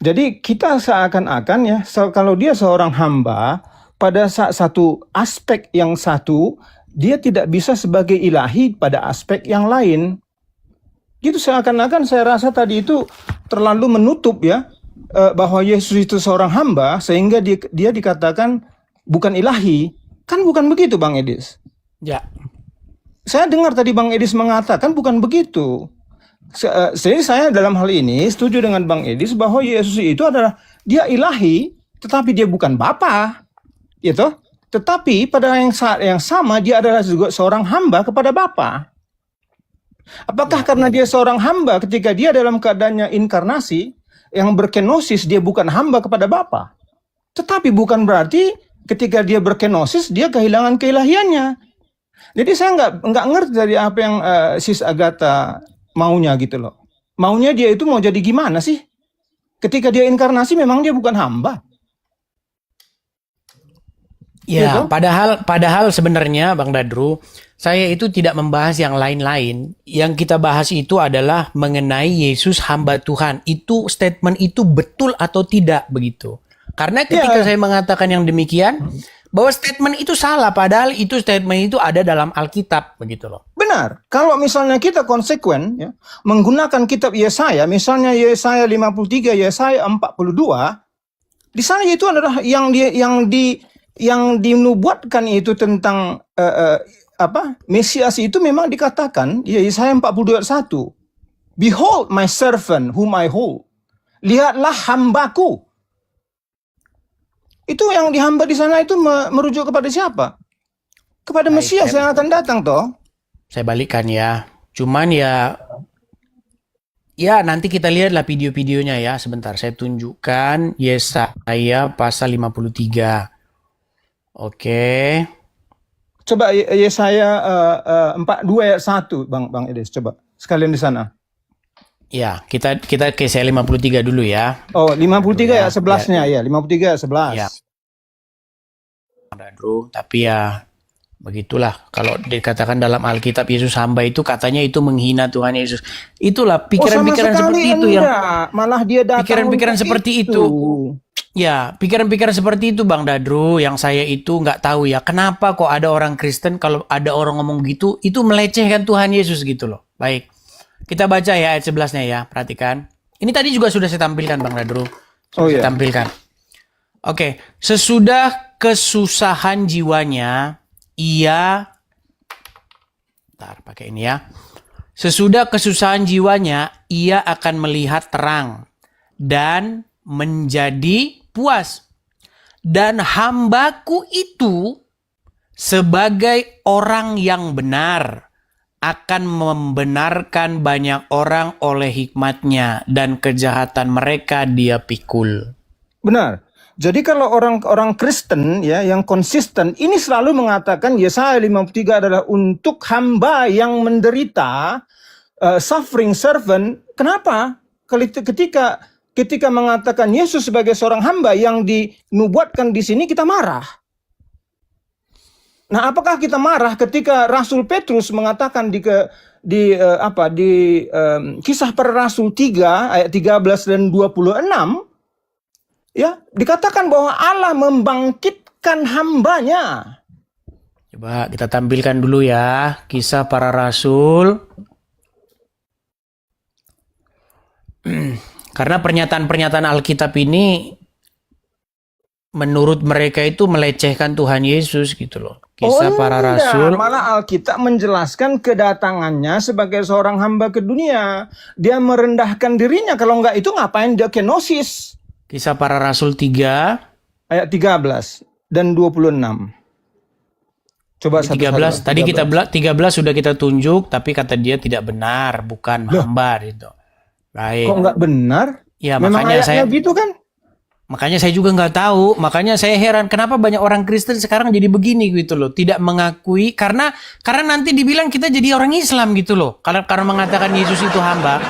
Jadi kita seakan-akan ya, kalau dia seorang hamba, pada satu aspek yang satu, dia tidak bisa sebagai ilahi pada aspek yang lain. Gitu seakan-akan saya rasa tadi itu terlalu menutup ya, bahwa Yesus itu seorang hamba, sehingga dia dikatakan bukan ilahi. Kan bukan begitu Bang Edis. Ya. Saya dengar tadi Bang Edis mengatakan bukan begitu. Jadi saya dalam hal ini setuju dengan Bang Edis bahwa Yesus itu adalah dia ilahi, tetapi dia bukan Bapa, gitu. Tetapi pada saat yang sama dia adalah juga seorang hamba kepada Bapa. Apakah karena dia seorang hamba ketika dia dalam keadaannya inkarnasi yang berkenosis dia bukan hamba kepada Bapa? Tetapi bukan berarti ketika dia berkenosis dia kehilangan keilahiannya. Jadi saya nggak ngerti dari apa yang Sis Agatha maunya gitu loh. Maunya dia itu mau jadi gimana sih? Ketika dia inkarnasi memang dia bukan hamba. Ya, Gitu. padahal sebenarnya Bang Dadru, saya itu tidak membahas yang lain-lain. Yang kita bahas itu adalah mengenai Yesus hamba Tuhan. Itu statement itu betul atau tidak begitu. Karena ketika Ya, saya mengatakan yang demikian, bahwa statement itu salah, padahal itu statement itu ada dalam Alkitab begitu loh. benar. Kalau misalnya kita konsekuen ya, menggunakan kitab Yesaya, misalnya Yesaya 53, Yesaya 42, di sana itu adalah yang dinubuatkan itu tentang Mesias itu memang dikatakan ya Yesaya 42 ayat 1. Behold my servant whom I hold. Lihatlah hambaku. Itu yang dihamba di sana itu merujuk kepada siapa? Kepada Baik, Mesias yang akan datang toh. saya balikkan ya. Cuman ya nanti kita lihatlah video-videonya ya. Sebentar, saya tunjukkan Yesaya pasal 53. Oke. Coba Yesaya 42 ayat 1 Bang Edis, coba sekalian di sana. Ya, kita ke Yesaya 53 dulu ya. Oh, 53 Ya, ayat 11-nya ya, 53 ayat 11. Ya. Bro, tapi ya begitulah. Kalau dikatakan dalam Alkitab Yesus hamba itu katanya itu menghina Tuhan Yesus. Itulah pikiran-pikiran sama seperti sekali itu yang enggak. Malah dia datang pikiran-pikiran untuk seperti itu. Ya, pikiran-pikiran seperti itu Bang Dadru yang saya itu nggak tahu ya. Kenapa kok ada orang Kristen kalau ada orang ngomong gitu itu melecehkan Tuhan Yesus gitu loh. Baik. Kita baca ya ayat 11-nya ya. Perhatikan. Ini tadi juga sudah saya tampilkan Bang Dadru. Oh Saya ya. tampilkan. Oke, sesudah kesusahan jiwanya ia pakai ini ya. Sesudah kesusahan jiwanya ia akan melihat terang dan menjadi puas. Dan hambaku itu sebagai orang yang benar akan membenarkan banyak orang oleh hikmatnya dan kejahatan mereka dia pikul. Benar. Jadi kalau orang Kristen ya yang konsisten ini selalu mengatakan Yesaya 53 adalah untuk hamba yang menderita, suffering servant. Kenapa? Ketika mengatakan Yesus sebagai seorang hamba yang dinubuatkan di sini kita marah. Nah, apakah kita marah ketika Rasul Petrus mengatakan di Kisah Para Rasul 3 ayat 13 dan 26 ya, dikatakan bahwa Allah membangkitkan hambanya. Coba kita tampilkan dulu ya Kisah Para Rasul. Karena pernyataan-pernyataan Alkitab ini menurut mereka itu melecehkan Tuhan Yesus gitu loh. Kisah Para enggak. Rasul. Malah Alkitab menjelaskan kedatangannya sebagai seorang hamba ke dunia. Dia merendahkan dirinya. Kalau enggak itu ngapain dia kenosis? Kisah Para Rasul 3 Ayat 13 dan 26. Coba 13. Tadi 13 sudah kita tunjuk tapi kata dia tidak benar, bukan hamba gitu. Baik. Kok enggak benar? Ya, Memang makanya ayatnya saya gitu kan? Makanya saya juga nggak tahu. Makanya saya heran kenapa banyak orang Kristen sekarang jadi begini gitu loh. Tidak mengakui karena nanti dibilang kita jadi orang Islam gitu loh. Karena mengatakan Yesus itu hamba.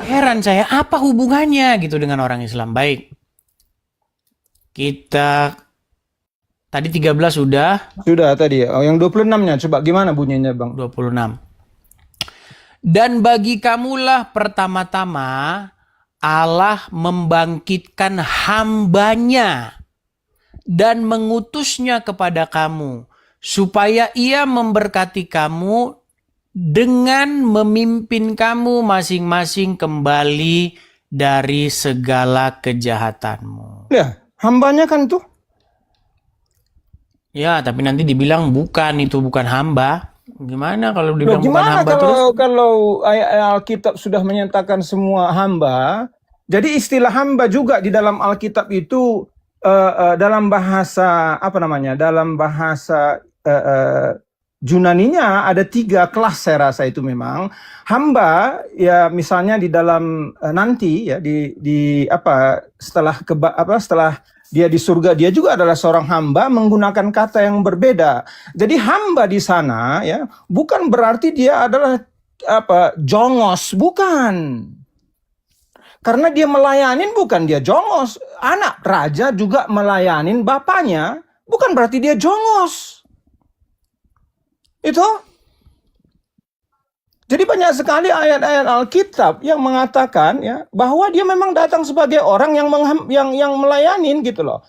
Heran saya apa hubungannya gitu dengan orang Islam. Baik. Kita tadi 13 sudah. Sudah tadi. Oh, yang 26-nya coba gimana bunyinya, Bang? 26. Dan bagi kamulah pertama-tama Allah membangkitkan hambanya dan mengutusnya kepada kamu supaya ia memberkati kamu dengan memimpin kamu masing-masing kembali dari segala kejahatanmu. Ya, hambanya kan tuh. Ya, tapi nanti dibilang itu bukan hamba. Gimana kalau Loh, dibilang bukan gimana hamba terus? kalau Alkitab sudah menyatakan semua hamba? Jadi istilah hamba juga di dalam Alkitab itu dalam bahasa Dalam bahasa Yunaninya ada 3 kelas saya rasa itu memang. Hamba ya misalnya di dalam nanti ya setelah dia di surga dia juga adalah seorang hamba menggunakan kata yang berbeda. Jadi hamba di sana ya bukan berarti dia adalah jongos, bukan. Karena dia melayanin bukan dia jongos. Anak raja juga melayanin bapaknya. bukan berarti dia jongos. Itu. Jadi banyak sekali ayat-ayat Alkitab yang mengatakan ya bahwa dia memang datang sebagai orang yang melayanin gitu loh.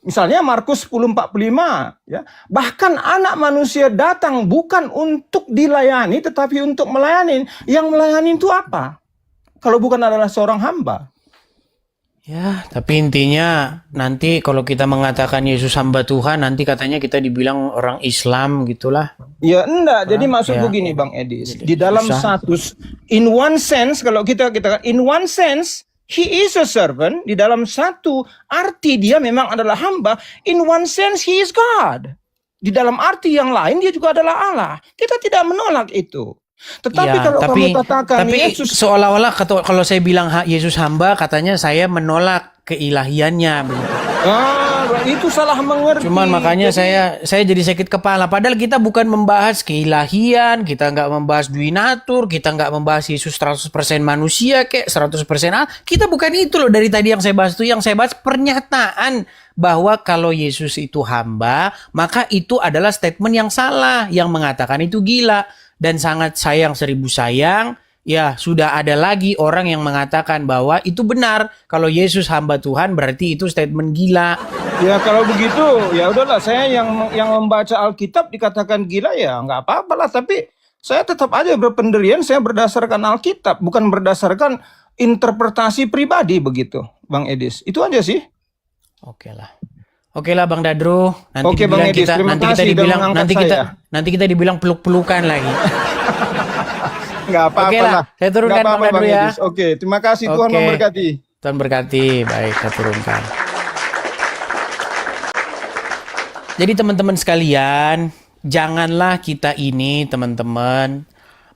Misalnya Markus 10:45 ya. Bahkan anak manusia datang bukan untuk dilayani tetapi untuk melayani. Yang melayani itu apa? Kalau bukan adalah seorang hamba. Ya, tapi intinya nanti kalau kita mengatakan Yesus hamba Tuhan, nanti katanya kita dibilang orang Islam gitulah. Ya enggak, jadi maksud ya. begini Bang Edis. Di dalam Susah. in one sense, kalau kita in one sense, he is a servant. Di dalam satu arti dia memang adalah hamba. In one sense, he is God. Di dalam arti yang lain dia juga adalah Allah. Kita tidak menolak itu. Tetapi Ya, kalau kamu katakan tapi Yesus, seolah-olah kalau saya bilang Yesus hamba, katanya saya menolak keilahiannya begitu. itu salah mengerti. Cuman makanya saya jadi sakit kepala. Padahal kita bukan membahas keilahian, kita nggak membahas duinatur, kita nggak membahas Yesus 100% manusia kayak 100% Allah. Kita bukan itu loh dari tadi yang saya bahas itu. Yang saya bahas pernyataan bahwa kalau Yesus itu hamba, maka itu adalah statement yang salah. Yang mengatakan itu gila. Dan sangat sayang 1000 sayang, ya sudah ada lagi orang yang mengatakan bahwa itu benar. Kalau Yesus hamba Tuhan berarti itu statement gila. Ya kalau begitu, ya udahlah. Saya yang membaca Alkitab dikatakan gila ya nggak apa-apa lah. Tapi saya tetap aja berpendirian. Saya berdasarkan Alkitab, bukan berdasarkan interpretasi pribadi begitu, Bang Edis. Itu aja sih. Oke lah Bang Dadro, nanti Oke, Bang dibilang Edis, kita terima nanti kasih kita sudah dibilang mengangkat nanti kita dibilang peluk-pelukan lagi. Nggak apa-apa Oke lah, lah. saya turunkan Nggak apa-apa, Bang Dadro ya. Edis. Oke, terima kasih. Tuhan Oke. memberkati. Tuhan berkati. Baik, saya turunkan. Jadi teman-teman sekalian, janganlah kita ini teman-teman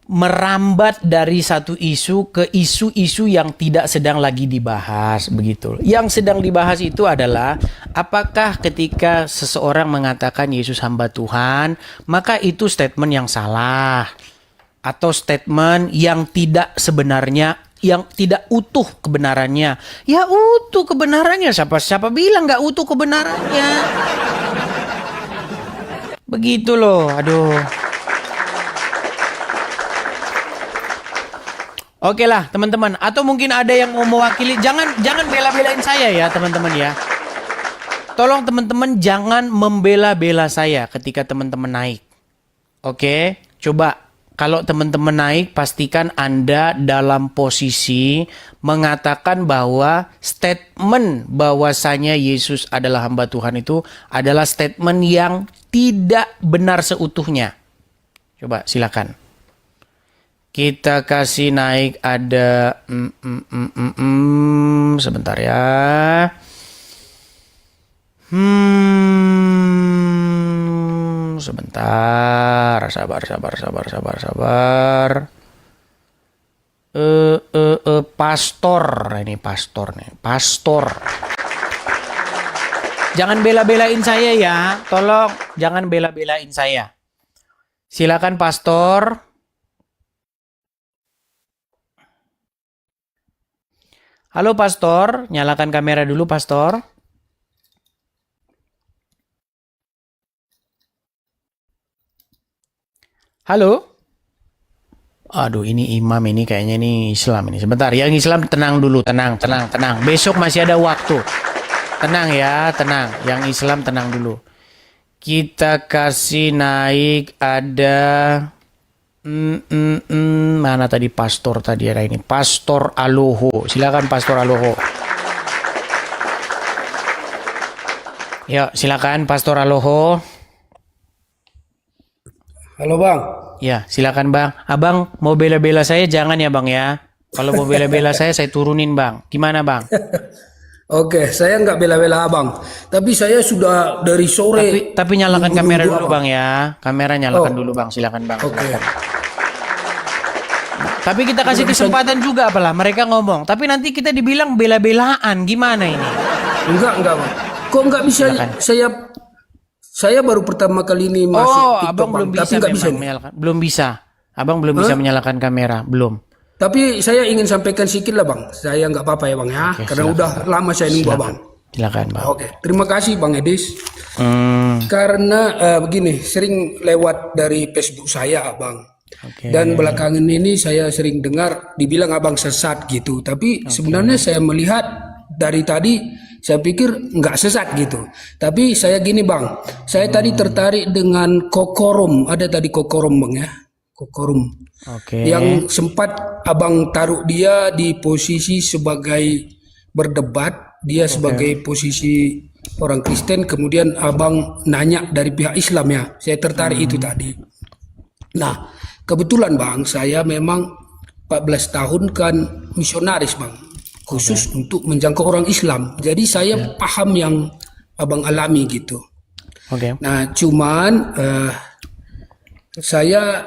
merambat dari satu isu ke isu-isu yang tidak sedang lagi dibahas begitu. Yang sedang dibahas itu adalah apakah ketika seseorang mengatakan Yesus hamba Tuhan, maka itu statement yang salah atau statement yang tidak sebenarnya, yang tidak utuh kebenarannya. Ya utuh kebenarannya, siapa bilang nggak utuh kebenarannya? Begitu loh, aduh. Oke lah teman-teman, atau mungkin ada yang mau mewakili, jangan bela-belain saya ya teman-teman ya. Tolong teman-teman jangan membela-bela saya ketika teman-teman naik. Oke, coba kalau teman-teman naik pastikan Anda dalam posisi mengatakan bahwa statement bahwasanya Yesus adalah hamba Tuhan itu adalah statement yang tidak benar seutuhnya. Coba silakan. Kita kasih naik ada sebentar ya. Sebentar. Sabar. Pastor. Ini pastor nih. Pastor. Jangan bela-belain saya ya. Tolong jangan bela-belain saya. Silakan pastor. Halo pastor, nyalakan kamera dulu pastor. Halo. Aduh, ini imam ini kayaknya ini Islam ini. Sebentar, yang Islam tenang dulu, tenang. Besok masih ada waktu. Tenang ya, tenang. Yang Islam tenang dulu. Kita kasih naik ada mana tadi pastor tadi ada ini. Pastor Aloho. Silakan Pastor Aloho. Yuk, silakan Pastor Aloho. Halo Bang. Ya, silakan Bang. Abang mau bela-bela saya jangan ya Bang ya. Kalau mau bela-bela saya turunin Bang. Gimana Bang? Oke, saya nggak bela-bela Abang. Tapi saya sudah dari sore. Tapi nyalakan kamera nunggu dulu Abang. Bang ya. Kamera nyalakan dulu Bang. Silakan Bang. Oke. Silakan. Tapi kita kasih kesempatan juga apalah mereka ngomong. Tapi nanti kita dibilang bela-belaan. Gimana ini? Enggak Bang. Kok nggak bisa? Silakan. Saya baru pertama kali ini masuk TikTok, abang belum Bang. bisa Tapi nggak bisa. memang menyalakan. Belum bisa. Abang belum bisa menyalakan kamera. Belum. Tapi saya ingin sampaikan sedikit lah Bang. Saya nggak apa-apa ya Bang ya. Oke, Karena silakan, udah lama saya nunggu Silakan. Abang. Silakan bang. Oke, terima kasih Bang Edis. Hmm, Karena begini, sering lewat dari Facebook saya, Abang. oke. Dan belakangan ini saya sering dengar dibilang Abang sesat gitu. Tapi sebenarnya saya melihat dari tadi, saya pikir nggak sesat gitu. Tapi saya gini Bang, saya tadi tertarik dengan kokorum. Ada tadi kokorum Bang ya, kokorum. Oke. Yang sempat Abang taruh dia di posisi sebagai berdebat, dia sebagai posisi orang Kristen, kemudian Abang nanya dari pihak Islam ya. Saya tertarik itu tadi. Nah, kebetulan Bang, saya memang 14 tahun kan misionaris Bang, khusus untuk menjangkau orang Islam. Jadi saya paham yang Abang alami gitu. Oke. Nah, cuman saya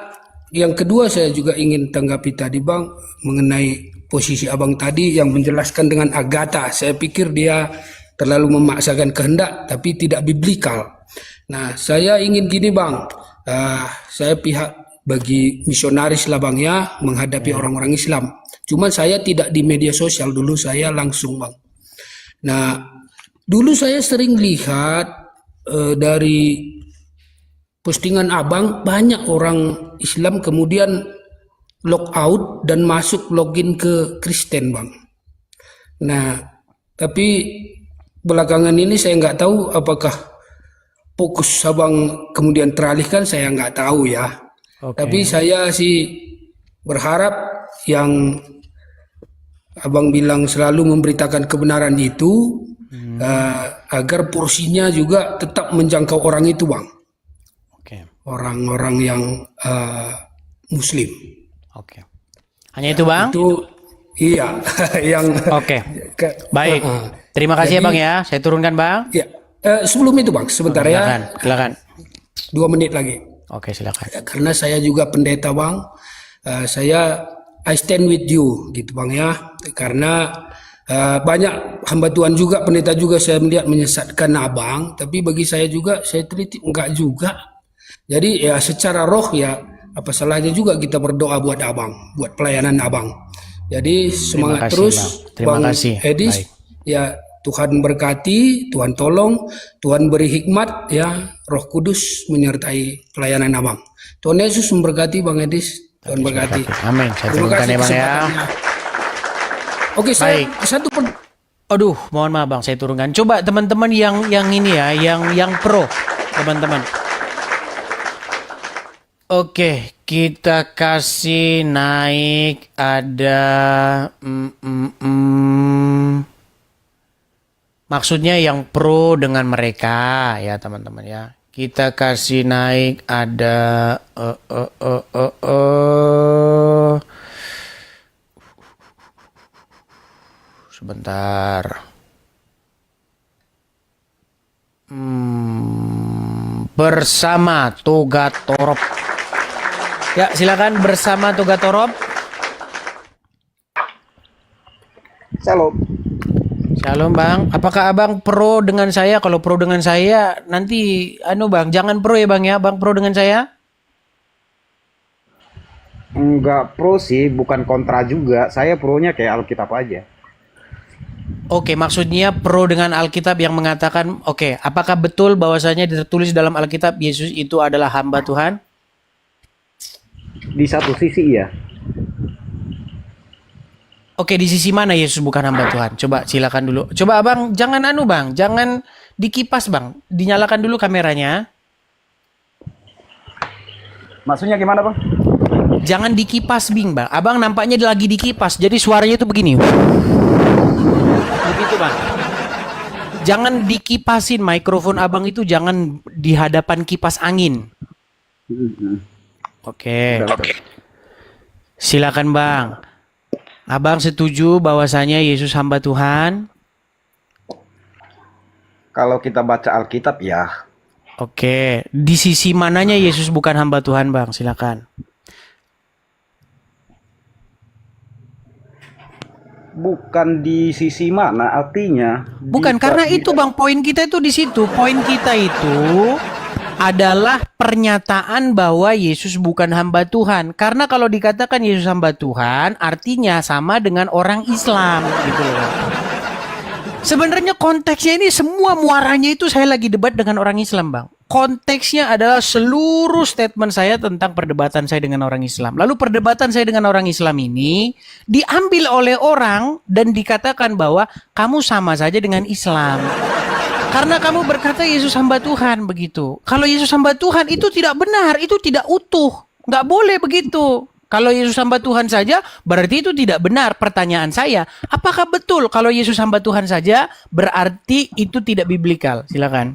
yang kedua saya juga ingin tanggapi tadi Bang mengenai posisi Abang tadi yang menjelaskan dengan Agatha. Saya pikir dia terlalu memaksakan kehendak tapi tidak biblikal. Nah, saya ingin gini Bang, saya pihak bagi misionaris lah Bang ya menghadapi orang-orang Islam. Cuman saya tidak di media sosial, dulu saya langsung Bang. Nah, dulu saya sering lihat dari postingan Abang banyak orang Islam kemudian log out dan masuk login ke Kristen Bang. Nah, tapi belakangan ini saya nggak tahu apakah fokus Abang kemudian teralihkan, saya nggak tahu ya. Oke. Tapi saya sih berharap yang Abang bilang selalu memberitakan kebenaran itu agar porsinya juga tetap menjangkau orang itu Bang. Oke. Orang-orang yang Muslim. Oke. Hanya itu bang? Itu iya yang Oke. Baik. Terima kasih ya bang ya. Saya turunkan bang. Ya, sebelum itu Bang, sebentar Silakan. ya. Silakan. 2 menit lagi. Oke silakan. Karena saya juga pendeta Bang. I stand with you gitu Bang ya. Karena banyak hamba Tuhan juga, pendeta juga saya melihat menyesatkan Abang, tapi bagi saya juga saya teliti enggak juga. Jadi ya secara roh ya apa salahnya juga kita berdoa buat Abang, buat pelayanan Abang. Jadi semangat kasih, terus Bang. Terima Bang kasih. Edis. Baik. Ya Tuhan berkati, Tuhan tolong, Tuhan beri hikmat ya, Roh Kudus menyertai pelayanan Abang. Tuhan Yesus memberkati Bang Edis. Tuhan berkati. Amin. Saya Terima turunkan kasih ya bang ya. kesempatannya. Oke, saya Baik. satu Aduh, mohon maaf bang, saya turunkan. Coba teman-teman yang ini ya, yang pro, teman-teman. Oke, kita kasih naik ada maksudnya yang pro dengan mereka ya teman-teman ya. Kita kasih naik ada sebentar. Bersama Toga Torop. Ya, silakan bersama Toga Torop. Shalom. Shalom Bang. Apakah Abang pro dengan saya? Kalau pro dengan saya nanti Bang, jangan pro ya Bang ya. Bang pro dengan saya? Enggak pro sih, bukan kontra juga. Saya pronya kayak Alkitab aja. Oke, maksudnya pro dengan Alkitab yang mengatakan, oke, apakah betul bahwasanya tertulis dalam Alkitab Yesus itu adalah hamba Tuhan? Di satu sisi iya. Oke, di sisi mana Yesus bukan hamba Tuhan? Coba silakan dulu. Coba Abang, jangan Bang, jangan dikipas Bang. Dinyalakan dulu kameranya. Maksudnya gimana Bang? Jangan dikipas Bing Bang. Abang nampaknya lagi dikipas, jadi suaranya itu begini. Begitu Bang. Jangan dikipasin mikrofon Abang itu, jangan di hadapan kipas angin. Oke. Silakan Bang. Abang setuju bahwasanya Yesus hamba Tuhan? Kalau kita baca Alkitab ya. Oke. Di sisi mananya Yesus bukan hamba Tuhan Bang? Silakan. Bukan di sisi mana artinya? Bukan karena itu Bang, poin kita itu di situ. Poin kita itu adalah pernyataan bahwa Yesus bukan hamba Tuhan. Karena kalau dikatakan Yesus hamba Tuhan, artinya sama dengan orang Islam gitu loh. Sebenarnya konteksnya ini semua muaranya itu saya lagi debat dengan orang Islam, Bang. Konteksnya adalah seluruh statement saya tentang perdebatan saya dengan orang Islam. Lalu perdebatan saya dengan orang Islam ini diambil oleh orang dan dikatakan bahwa kamu sama saja dengan Islam. Karena kamu berkata Yesus hamba Tuhan begitu. Kalau Yesus hamba Tuhan itu tidak benar, itu tidak utuh. Nggak boleh begitu. Kalau Yesus hamba Tuhan saja, berarti itu tidak benar. Pertanyaan saya, apakah betul kalau Yesus hamba Tuhan saja, berarti itu tidak biblikal? Silakan.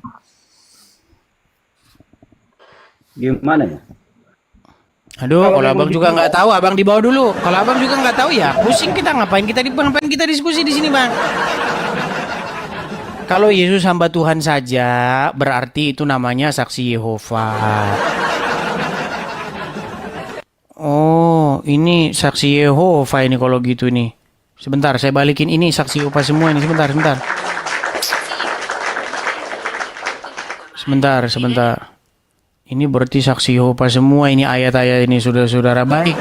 Gimana ya? Aduh, kalau abang juga nggak tahu, abang dibawa dulu. Kalau abang juga nggak tahu ya, pusing kita ngapain kita diskusi di sini, Bang? Kalau Yesus hamba Tuhan saja, berarti itu namanya saksi Yehova. Oh, ini saksi Yehova ini kalau gitu nih. Sebentar, saya balikin ini saksi Yehova semua ini. Sebentar. Ini berarti saksi Yehova semua ini ayat-ayat ini, saudara-saudara. Baik.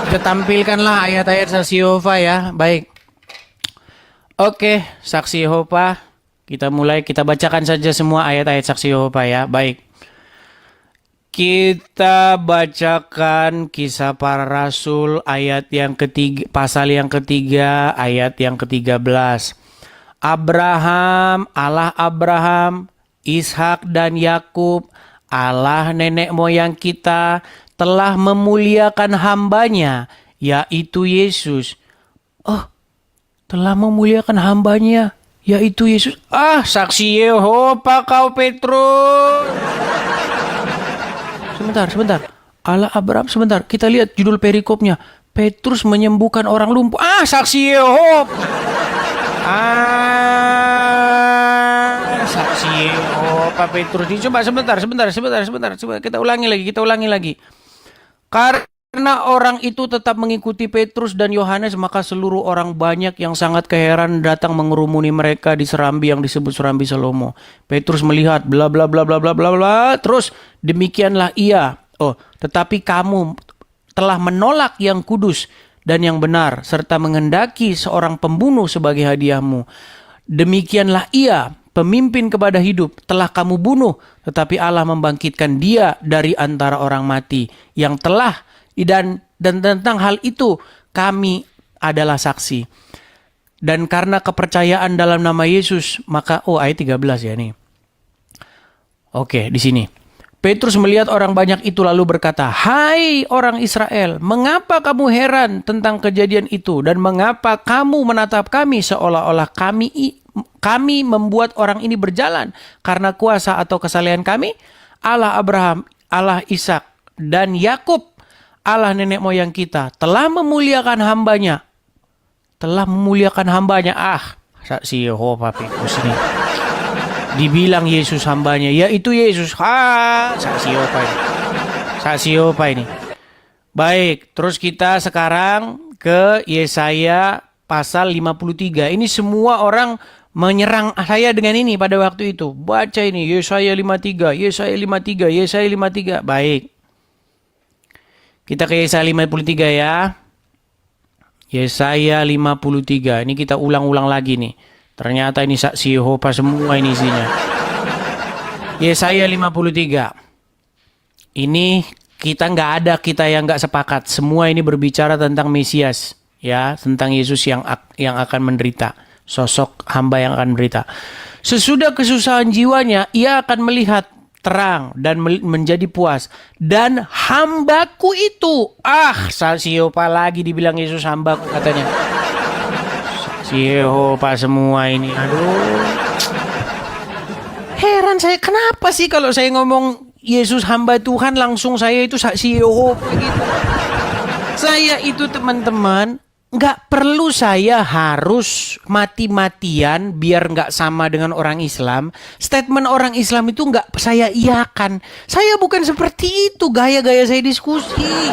Kita tampilkanlah ayat-ayat saksi Yehova ya. Baik. Oke, saksi Yehova. Kita bacakan saja semua ayat-ayat saksi Yehova ya. Baik. Kita bacakan Kisah Para Rasul ayat yang ketiga, pasal yang ketiga, ayat yang ke-13. Allah Abraham, Ishak dan Yakub, Allah nenek moyang kita telah memuliakan hambanya, yaitu Yesus. Oh, telah memuliakan hambanya, yaitu Yesus. Saksi Yehova kau Petrus. Sebentar. Allah Abraham, sebentar. Kita lihat judul perikopnya. Petrus menyembuhkan orang lumpuh. Saksi Yehova. Saksi Yehova Petrus. Coba sebentar. Kita ulangi lagi. Karena orang itu tetap mengikuti Petrus dan Yohanes, maka seluruh orang banyak yang sangat keheran datang mengerumuni mereka di serambi yang disebut serambi Salomo. Petrus melihat bla bla bla bla bla bla bla. Terus demikianlah ia. Tetapi kamu telah menolak yang kudus dan yang benar serta menghendaki seorang pembunuh sebagai hadiahmu. Demikianlah ia, pemimpin kepada hidup, telah kamu bunuh, tetapi Allah membangkitkan dia dari antara orang mati yang telah dan tentang hal itu kami adalah saksi. Dan karena kepercayaan dalam nama Yesus, maka ayat 13 ya nih. Oke, di sini. Petrus melihat orang banyak itu lalu berkata, "Hai orang Israel, mengapa kamu heran tentang kejadian itu dan mengapa kamu menatap kami seolah-olah kami membuat orang ini berjalan karena kuasa atau kesalehan kami? Allah Abraham, Allah Ishak dan Yakub, Allah nenek moyang kita telah memuliakan hambanya." Saksi Yehova Petrus ini. Dibilang Yesus hambanya, yaitu Yesus. Saksi Yehova ini. Baik, terus kita sekarang ke Yesaya pasal 53. Ini semua orang menyerang saya dengan ini pada waktu itu. Baca ini, Yesaya 53. Baik. Kita ke Yesaya 53 ya. Yesaya 53. Ini kita ulang-ulang lagi nih. Ternyata ini saksi Yehova semua ini isinya. Yesaya 53. Ini kita yang nggak sepakat. Semua ini berbicara tentang Mesias, ya, tentang Yesus yang akan menderita, sosok hamba yang akan menderita. Sesudah kesusahan jiwanya, ia akan melihat terang dan menjadi puas. Dan hambaku itu, saksi Yehova lagi dibilang Yesus hambaku katanya. Yehova semua ini, aduh. Heran saya, kenapa sih kalau saya ngomong Yesus hamba Tuhan langsung saya itu saksi Yehova gitu. Saya itu teman-teman, nggak perlu saya harus mati-matian biar nggak sama dengan orang Islam. Statement orang Islam itu nggak saya iakan. Saya bukan seperti itu gaya-gaya saya diskusi.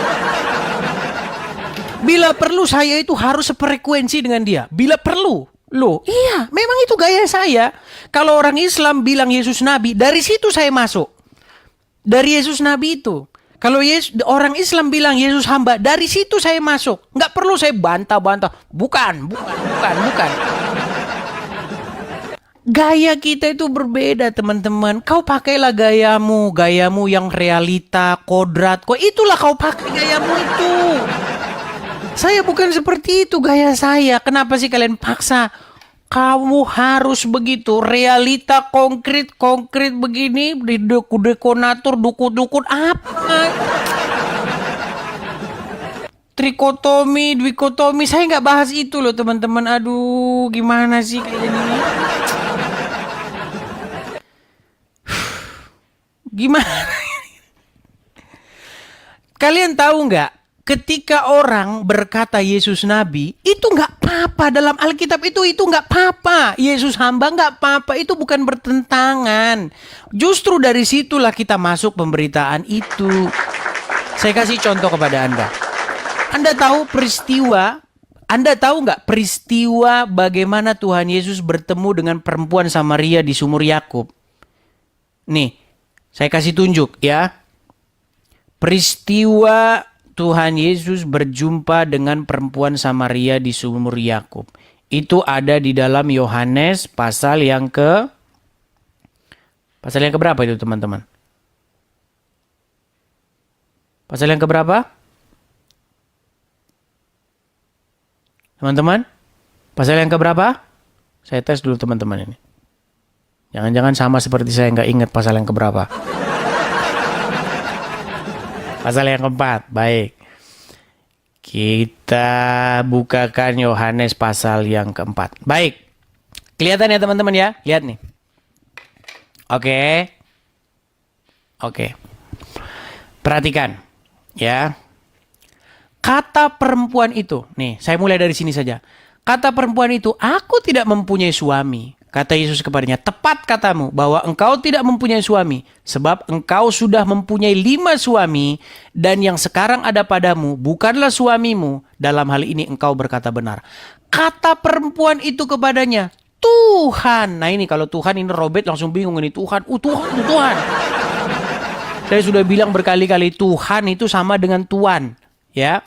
Bila perlu saya itu harus sefrekuensi dengan dia. Bila perlu. Loh, iya, memang itu gaya saya. Kalau orang Islam bilang Yesus Nabi, dari situ saya masuk. Dari Yesus Nabi itu. Kalau orang Islam bilang Yesus hamba, dari situ saya masuk. Nggak perlu saya bantah-bantah. Bukan. Gaya kita itu berbeda, teman-teman. Kau pakailah gayamu yang realita, kodrat. Kok itulah kau pakai gayamu itu. Saya bukan seperti itu gaya saya. Kenapa sih kalian paksa? Kamu harus begitu, realita konkret begini, dekonatur, dukun apa? Trikotomi, dwikotomi, saya nggak bahas itu loh teman-teman. Aduh, gimana sih kalian ini? Gimana? Kalian tahu nggak? Ketika orang berkata Yesus Nabi, itu nggak apa-apa dalam Alkitab itu nggak apa-apa. Yesus hamba nggak apa-apa, itu bukan bertentangan. Justru dari situlah kita masuk pemberitaan itu. Saya kasih contoh kepada Anda. Anda tahu nggak peristiwa bagaimana Tuhan Yesus bertemu dengan perempuan Samaria di sumur Yakub? Nih, saya kasih tunjuk ya. Peristiwa Tuhan Yesus berjumpa dengan perempuan Samaria di sumur Yakub. Itu ada di dalam Yohanes pasal yang keberapa itu teman-teman? Pasal yang keberapa? Teman-teman? Pasal yang keberapa? Saya tes dulu teman-teman ini. Jangan-jangan sama seperti saya nggak ingat pasal yang keberapa. Pasal yang keempat, baik. Kita bukakan Yohanes pasal yang keempat. Baik, kelihatan ya teman-teman ya? Lihat nih. Oke. Perhatikan ya. Kata perempuan itu, nih saya mulai dari sini saja. Kata perempuan itu, aku tidak mempunyai suami. Kata Yesus kepadanya, tepat katamu bahwa engkau tidak mempunyai suami. Sebab engkau sudah mempunyai 5 suami. Dan yang sekarang ada padamu bukanlah suamimu. Dalam hal ini engkau berkata benar. Kata perempuan itu kepadanya, Tuhan. Nah ini kalau Tuhan ini Robert langsung bingung ini. Tuhan, Tuhan. Saya sudah bilang berkali-kali Tuhan itu sama dengan Tuan. Ya.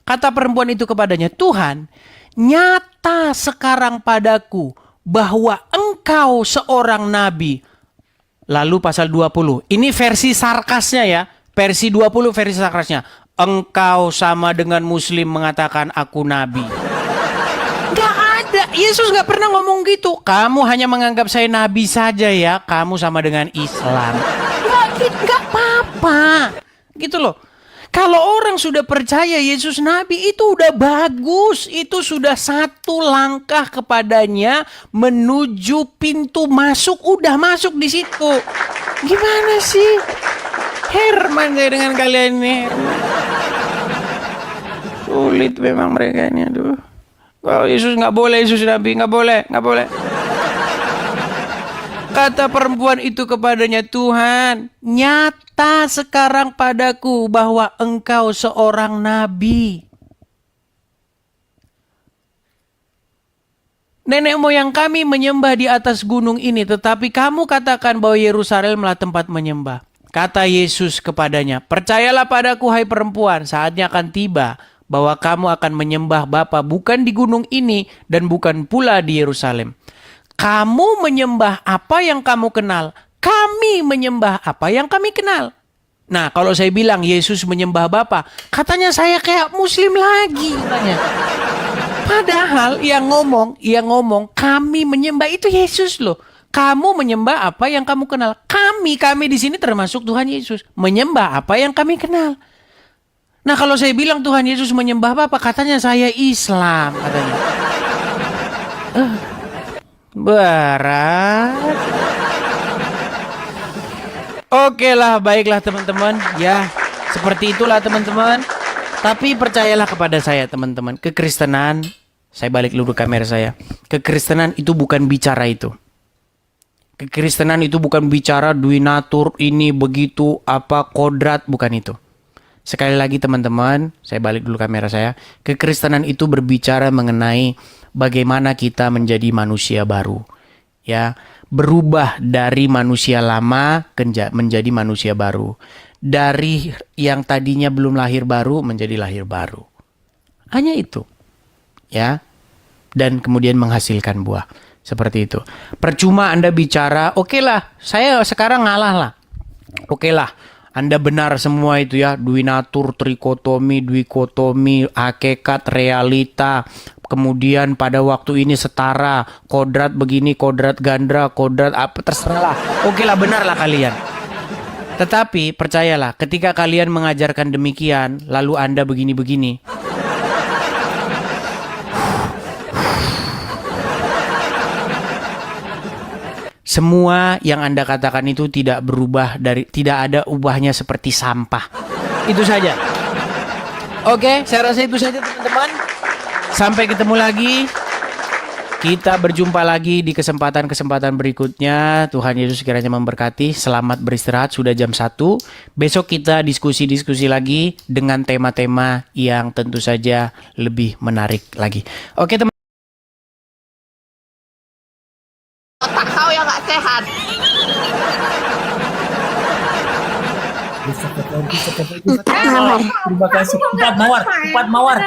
Kata perempuan itu kepadanya, Tuhan, nyata sekarang padaku bahwa engkau seorang nabi. Lalu pasal 20. Ini versi sarkasnya ya. Versi 20 versi sarkasnya. Engkau sama dengan muslim mengatakan aku nabi. Gak ada. Yesus gak pernah ngomong gitu. Kamu hanya menganggap saya nabi saja ya. Kamu sama dengan Islam. Gak apa-apa. Gitu loh. Kalau orang sudah percaya Yesus Nabi itu udah bagus. Itu sudah satu langkah kepadanya menuju pintu masuk. Udah masuk di situ. Gimana sih? Herman saya dengan kalian ini. Sulit memang mereka ini. Aduh. Kalau Yesus nggak boleh, Yesus Nabi nggak boleh. Kata perempuan itu kepadanya, Tuhan, nyata sekarang padaku bahwa engkau seorang nabi. Nenek moyang kami menyembah di atas gunung ini, tetapi kamu katakan bahwa Yerusalemlah tempat menyembah. Kata Yesus kepadanya, percayalah padaku hai perempuan, saatnya akan tiba bahwa kamu akan menyembah Bapa bukan di gunung ini dan bukan pula di Yerusalem. Kamu menyembah apa yang kamu kenal. Kami menyembah apa yang kami kenal. Nah, kalau saya bilang Yesus menyembah Bapa, katanya saya kayak muslim lagi. Katanya. Padahal yang ngomong kami menyembah itu Yesus loh. Kamu menyembah apa yang kamu kenal. Kami di sini termasuk Tuhan Yesus. Menyembah apa yang kami kenal. Nah, kalau saya bilang Tuhan Yesus menyembah Bapa, katanya saya Islam. Katanya. Berat. Oke lah, baiklah teman-teman. Ya, seperti itulah teman-teman. Tapi percayalah kepada saya teman-teman. Kekristenan, saya balik dulu kamera saya. Kekristenan itu bukan bicara itu. Kekristenan itu bukan bicara duinatur ini begitu apa kodrat, bukan itu. Sekali lagi teman-teman, saya balik dulu kamera saya. Kekristenan itu berbicara mengenai bagaimana kita menjadi manusia baru. Ya, berubah dari manusia lama menjadi manusia baru. Dari yang tadinya belum lahir baru menjadi lahir baru. Hanya itu. Ya. Dan kemudian menghasilkan buah. Seperti itu. Percuma Anda bicara, oke lah, saya sekarang ngalah lah. Oke lah, Anda benar semua itu ya, duinatur, trikotomi, duikotomi, hakikat, realita, kemudian pada waktu ini setara, kodrat begini, kodrat ganda, kodrat apa, terserah lah. Oke lah, benar lah kalian. Tetapi percayalah, ketika kalian mengajarkan demikian, lalu Anda begini-begini, semua yang Anda katakan itu tidak berubah tidak ada ubahnya seperti sampah. Itu saja. Oke, saya rasa itu saja teman-teman. Sampai ketemu lagi. Kita berjumpa lagi di kesempatan-kesempatan berikutnya. Tuhan Yesus kiranya memberkati. Selamat beristirahat, sudah jam 1. Besok kita diskusi-diskusi lagi dengan tema-tema yang tentu saja lebih menarik lagi. Oke teman. Otak kau yang gak sehat. Terima kasih. 4 mawar.